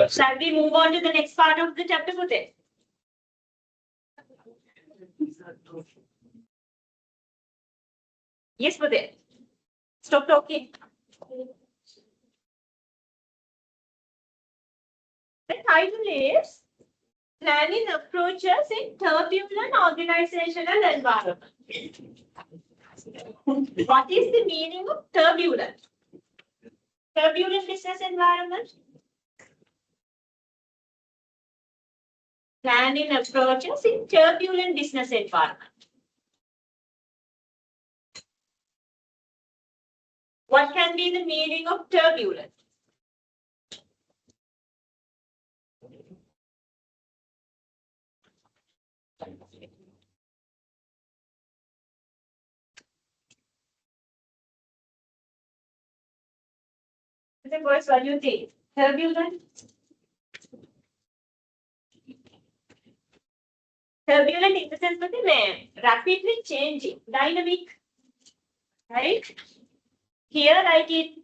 Shall we move on to the next part of the chapter for this? Yes, for this. Stop talking. The title is Planning Approaches in Turbulent Organizational Environment. What is the meaning of turbulent? Turbulent business environment? Planning approaches in turbulent business environment. What can be the meaning of turbulent? Boys, what do you think? Turbulent? Turbulent in the sense of the rapidly changing, dynamic, right? Here, like it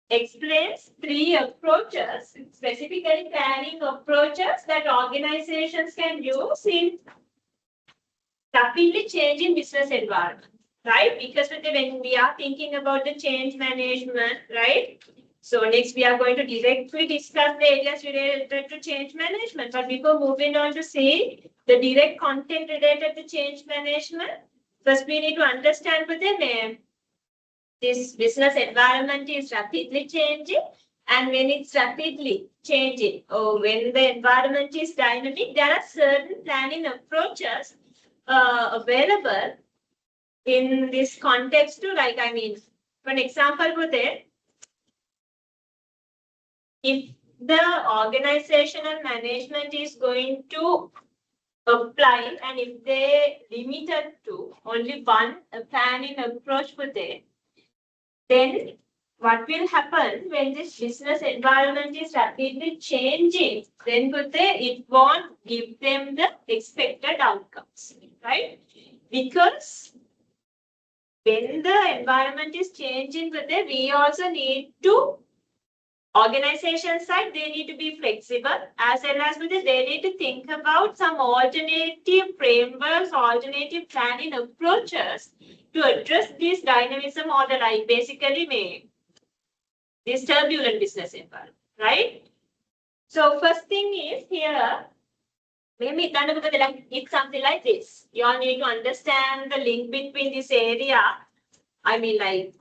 explains 3 approaches, specifically planning approaches that organizations can use in rapidly changing business environment, right? Because when we are thinking about the change management, right? So next we are going to directly discuss the areas related to change management. But before moving on to see the direct content related to change management, first we need to understand what the name. This business environment is rapidly changing, and when it's rapidly changing or when the environment is dynamic, there are certain planning approaches available in this context to, like, I mean, for an example, for that, if the organizational management is going to apply and if they limited to only one planning approach for that, then what will happen when this business environment is rapidly changing, then it won't give them the expected outcomes, right? Because when the environment is changing, we also need to, organization side, they need to be flexible, as well as they need to think about some alternative frameworks, alternative planning approaches to address this dynamism or the, like, basically this turbulent business environment, right? So first thing is here, maybe it's something like this. You all need to understand the link between this area. I mean, like,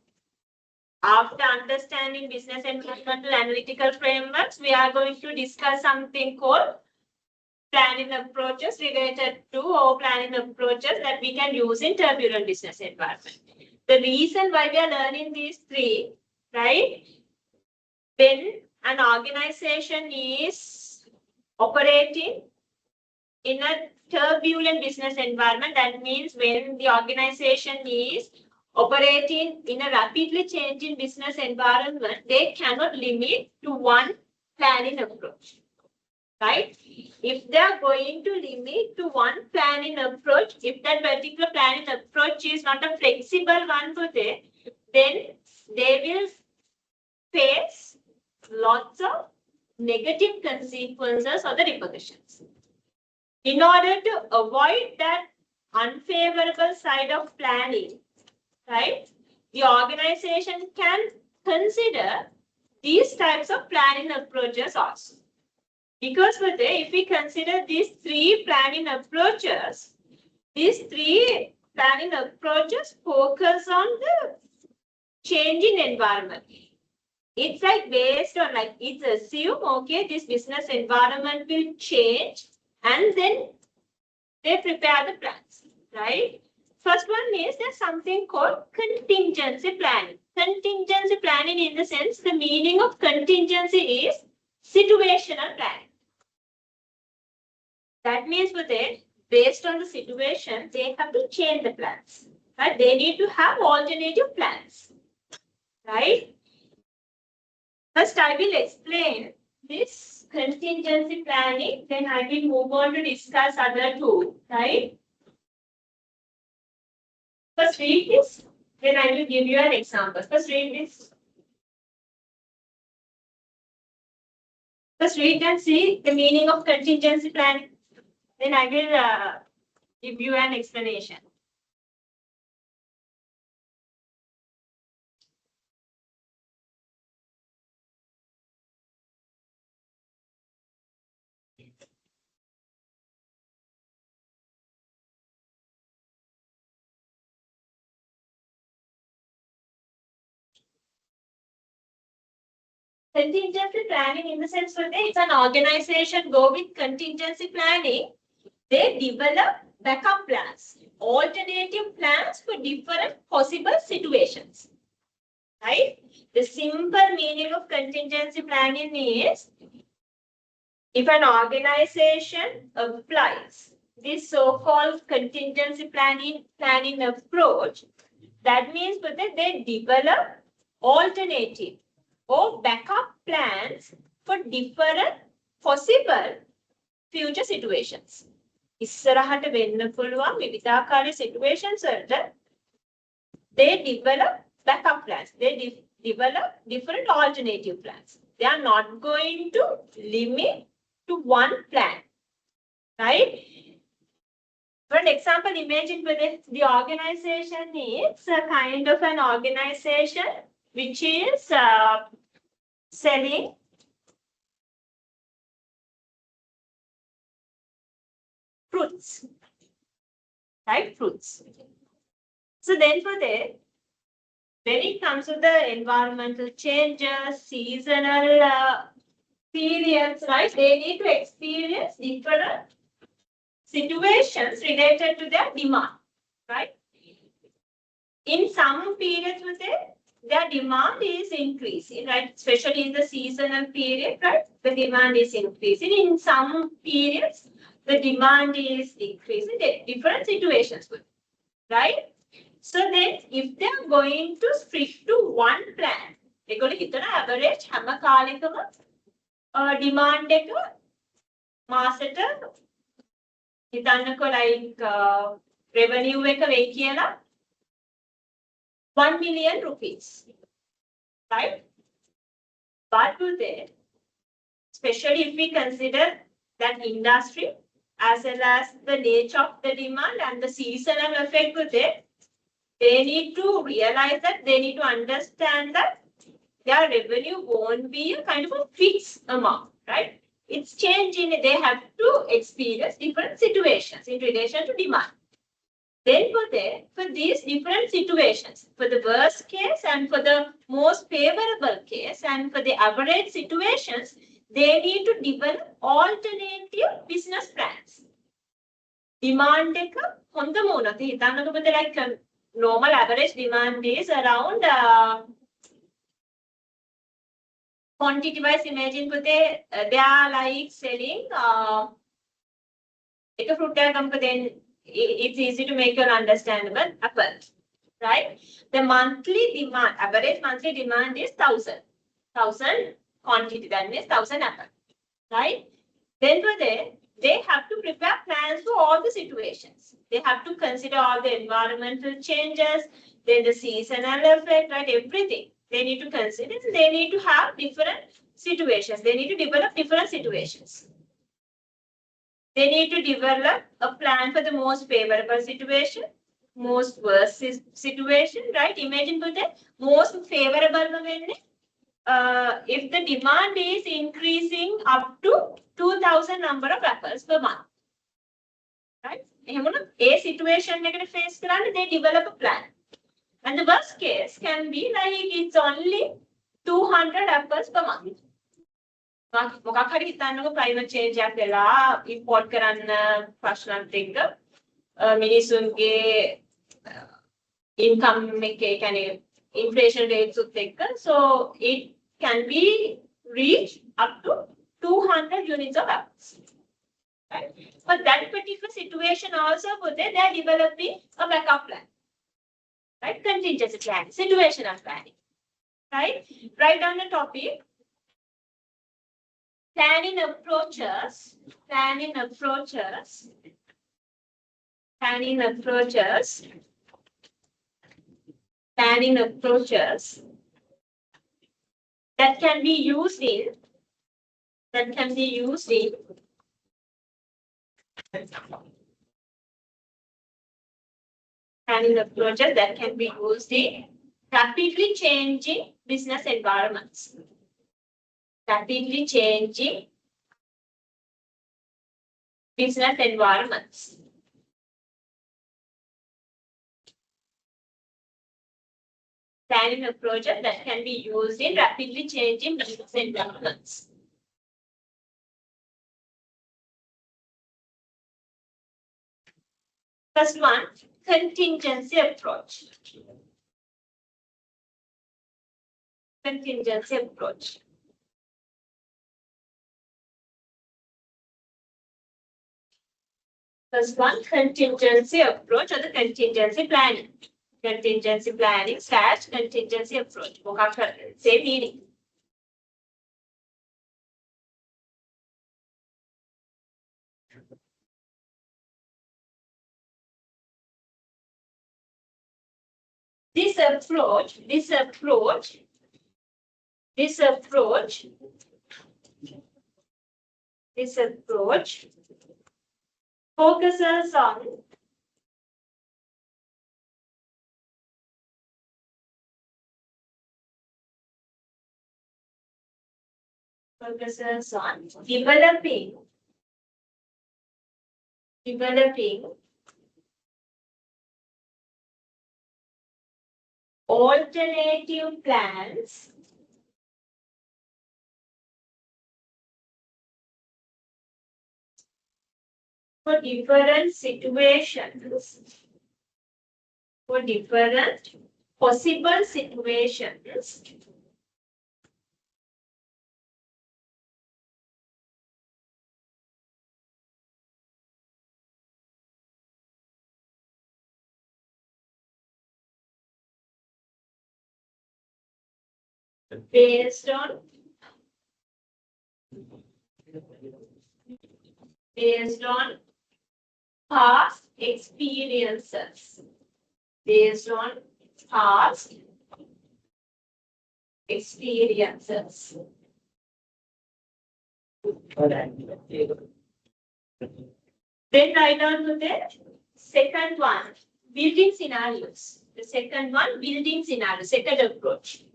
after understanding business environmental analytical frameworks, we are going to discuss something called planning approaches related to or planning approaches that we can use in turbulent business environment. The reason why we are learning these 3, right? When an organization is operating in a turbulent business environment, that means when the organization is operating in a rapidly changing business environment, they cannot limit to one planning approach, right? If they are going to limit to one planning approach, if that particular planning approach is not a flexible one for them, then they will face lots of negative consequences or the repercussions. In order to avoid that unfavorable side of planning, right, the organization can consider these types of planning approaches also. Because if we consider these three planning approaches focus on the changing environment. It's like based on like it's assume, okay, this business environment will change and then they prepare the plans, right? First one is there's something called contingency planning. Contingency planning in the sense, the meaning of contingency is situational planning. That means for that, based on the situation, they have to change the plans, right? They need to have alternative plans, right? First, I will explain this contingency planning, then I will move on to discuss other two, right? First, read this, then I will give you an example. First, read this. First, read and see the meaning of contingency planning. Then I will give you an explanation. Contingency planning in the sense that it's an organization go with contingency planning. They develop backup plans, alternative plans for different possible situations. Right? The simple meaning of contingency planning is if an organization applies this so-called contingency planning approach, that means that they develop alternative or backup plans for different possible future situations. ඉස්සරහට වෙන්න පුළුවන් විවිධාකාරී situations වලට they develop backup plans. They develop different alternative plans. They are not going to limit to one plan, right? For an example, imagine whether the organization is a kind of an organization which is selling fruits, right? Fruits. So then for that, when it comes to the environmental changes, seasonal periods, right? They need to experience different situations related to their demand, right? In some periods with it, their demand is increasing, right? Especially in the seasonal period, right? The demand is increasing. In some periods, the demand is decreasing. Different situations with it, right? So then, if they are going to stick to one plan, they're going to get an average හැම කාලෙකම demand එක මාසෙට හිතන්නකෝ like revenue එක වෙයි කියලා 1 million rupees, right? But with it, especially if we consider that industry as well as the nature of the demand and the seasonal effect with it, they need to realize that they need to understand that their revenue won't be a kind of a fixed amount, right? It's changing. They have to experience different situations in relation to demand. Then for these different situations, for the worst case and for the most favorable case and for the average situations, they need to develop alternative business plans. Demand එක හොඳම වුණත් හිතන්නකෝ like normal average demand is around quantity wise, imagine they are like selling If a fruit then it's easy to make your understandable apple, right? The monthly demand, average monthly demand is 1,000 quantity, that means 1,000 apple, right? Then for they have to prepare plans for all the situations. They have to consider all the environmental changes, then the seasonal effect, right? Everything they need to consider. They need to have different situations. They need to develop different situations. They need to develop a plan for the most favorable situation, most worst situation, right? Imagine for the most favorable when if the demand is increasing up to 2,000 number of apples per month, right? A situation negative face they develop a plan. And the worst case can be like it's only 200 apples per month. මොකක් හරි හිතන්නකො climate change එකක් වෙලා import කරන්න ප්‍රශ්නත් එක්ක මිනිසුන්ගේ income එකේ කියන්නේ inflation rates උත් එක්ක so it can be reached up to 200 units of apples. Right? But that particular situation also they are developing a backup plan. Right? Contingency planning, situational planning. Right? Write down the topic. Planning approaches that can be used in rapidly changing business environments. Rapidly changing business environments. Planning a project that can be used in rapidly changing business environments. First one, contingency approach. Contingency approach. First one, contingency approach or the contingency planning. Contingency planning / contingency approach. Same meaning. This approach focuses on developing alternative plans for different situations, for different possible situations based on past experiences. Based on past experiences. Then write down to the second one, building scenarios. The second one, building scenarios, second approach.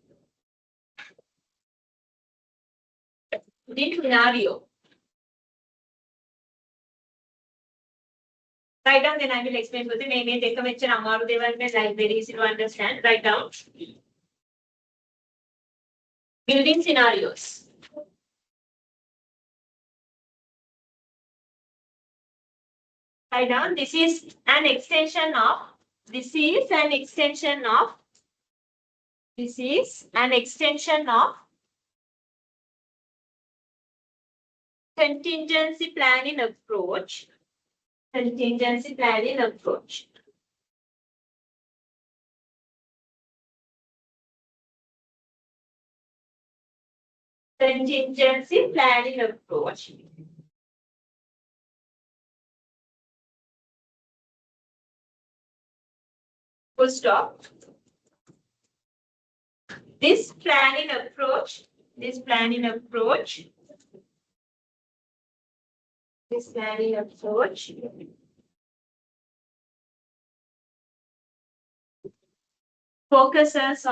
Building scenario. Write down, then I will explain for the main take a lecture. They will be like very easy to understand. Write down. Building scenarios. Write down. This is an extension of contingency planning approach. Contingency planning approach. Contingency planning approach. Full stop. This planning approach focuses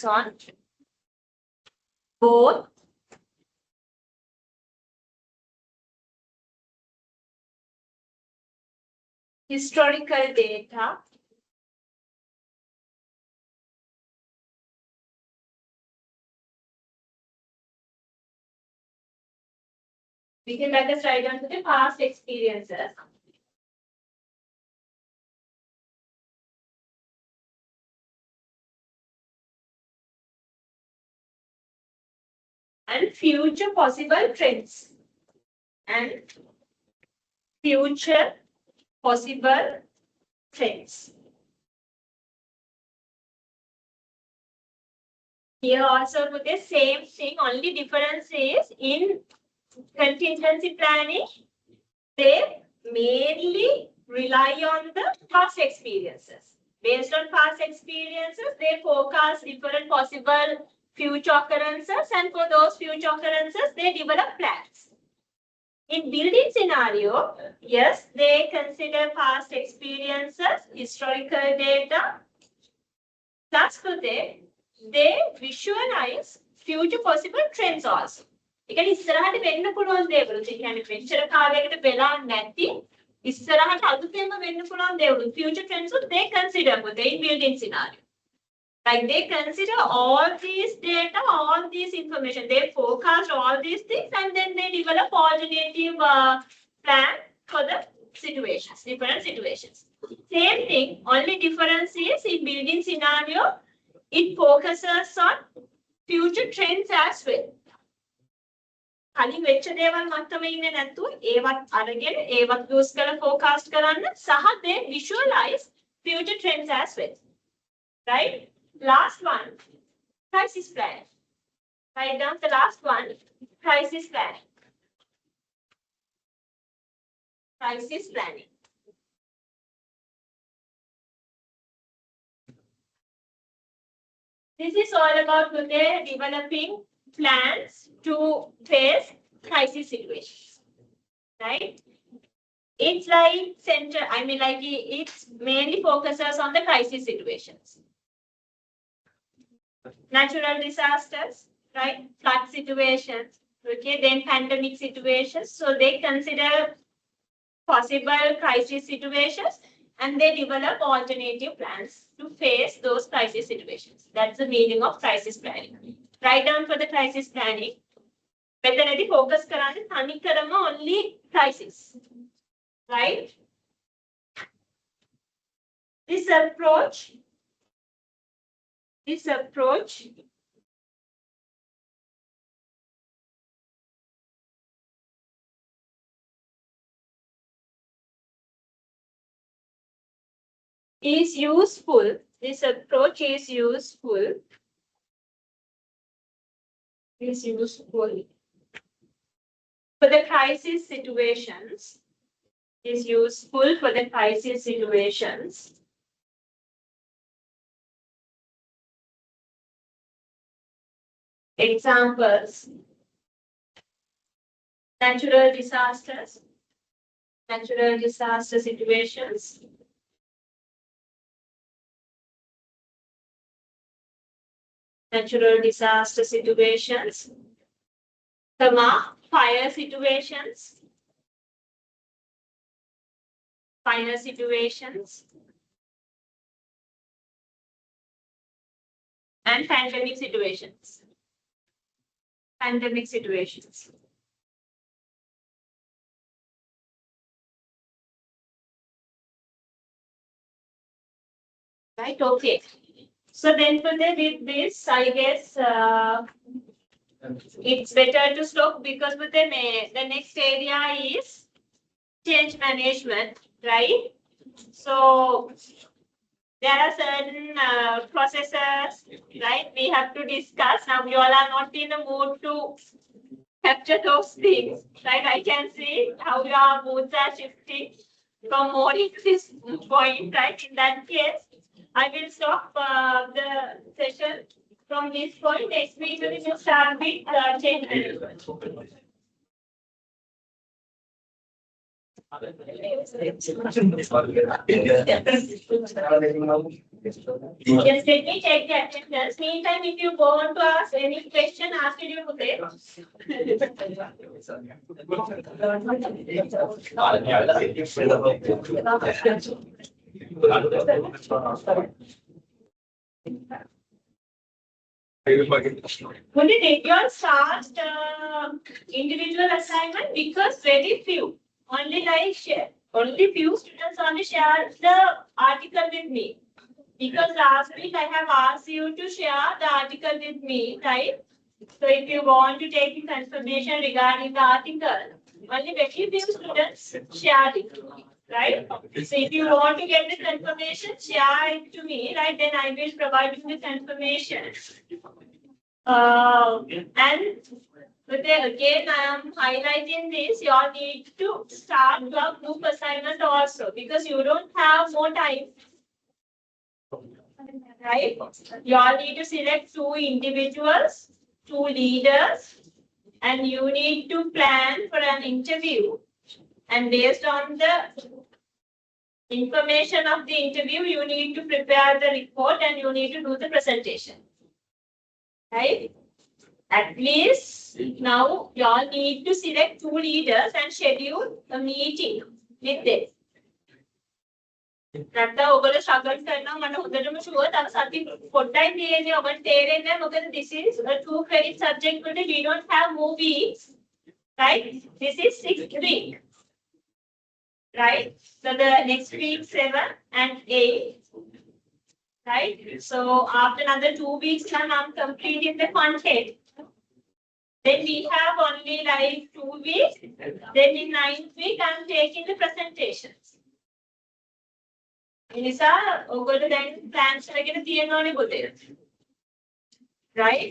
on both historical data we can let us write down to the past experiences and future possible trends and future possible trends. Here also put the same thing, only difference is in contingency planning, they mainly rely on the past experiences. Based on past experiences, they forecast different possible future occurrences, and for those future occurrences, they develop plans. In building scenario, yes, they consider past experiences, historical data, plus they visualize future possible trends also. ඒ කියන්නේ ඉස්සරහට වෙන්න පුළුවන් දේවල්. ඒ කියන්නේ මෙච්චර කාලයකට වෙලා නැති ඉස්සරහට අලුතෙන්ම වෙන්න පුළුවන් දේවල්. Future trends they consider for the building scenario. Like they consider all these data, all these information. They forecast all these things and then they develop alternative plan for the situations, different situations. Same thing, only difference is in building scenario, it focuses on future trends as well. කලින් වෙච්ච දේවල් මත්තම ඉන්නේ නැතුව ඒවත් අරගෙන ඒවත් use කරලා forecast කරන්න සහ they visualize future trends as well. Right? Last one, crisis plan. Write down the last one, crisis plan. Crisis planning. This is all about developing plans to face crisis situations, right? It's like it mainly focuses on the crisis situations. Natural disasters, right? Flood situations, okay? Then pandemic situations. So they consider possible crisis situations and they develop alternative plans to face those crisis situations. That's the meaning of crisis planning. Write down for the crisis planning. මෙතනදී focus කරන්නේ තනිකරම only crisis. Right? This approach is useful. This approach is useful for the crisis situations. Is useful for the crisis situations. Examples: natural disaster situations, fire situations, and pandemic situations. Right, okay. So then with this, I guess it's better to stop because with the next area is change management, right? So there are certain processes, right? We have to discuss. Now you all are not in the mood to capture those things, right? I can see how your moods are shifting from more to this point, right? In that case, I will stop the session from this point. Next week we will start with change management. Just let me check the attendance. Meantime, if you want to ask any question, ask it you today. Did you all start individual assignment? Because very few. Only few students only shared the article with me. Because last week I have asked you to share the article with me, right? So if you want to take the confirmation regarding the article, only very few students shared it to me, right? So if you want to get the confirmation, share it to me, right? Then I will provide you the confirmation. And but then again, I am highlighting this. You all need to start your group assignment also because you don't have more time, right? You all need to select 2 individuals, 2 leaders, and you need to plan for an interview. And based on the information of the interview, you need to prepare the report and you need to do the presentation, right? At least now you all need to select 2 leaders and schedule a meeting with them. නැත්නම් ඔයගොල්ලෝ struggle කරනවා මම හොඳටම sure තව සති පොඩ්ඩයි තියෙන්නේ ඔබට තේරෙන්නේ නැහැ මොකද this is a 2 credit subject වලට we don't have more weeks, right? This is 6th week, right? So the next week 7 and 8, right? So after another 2 weeks I'm completing the content. Then we have only like 2 weeks. Then in 9th week, I'm taking the presentations. Inisa, ඔයගොල්ලෝ දැන් plans කරගෙන තියෙනවනේ පොතේ. Right?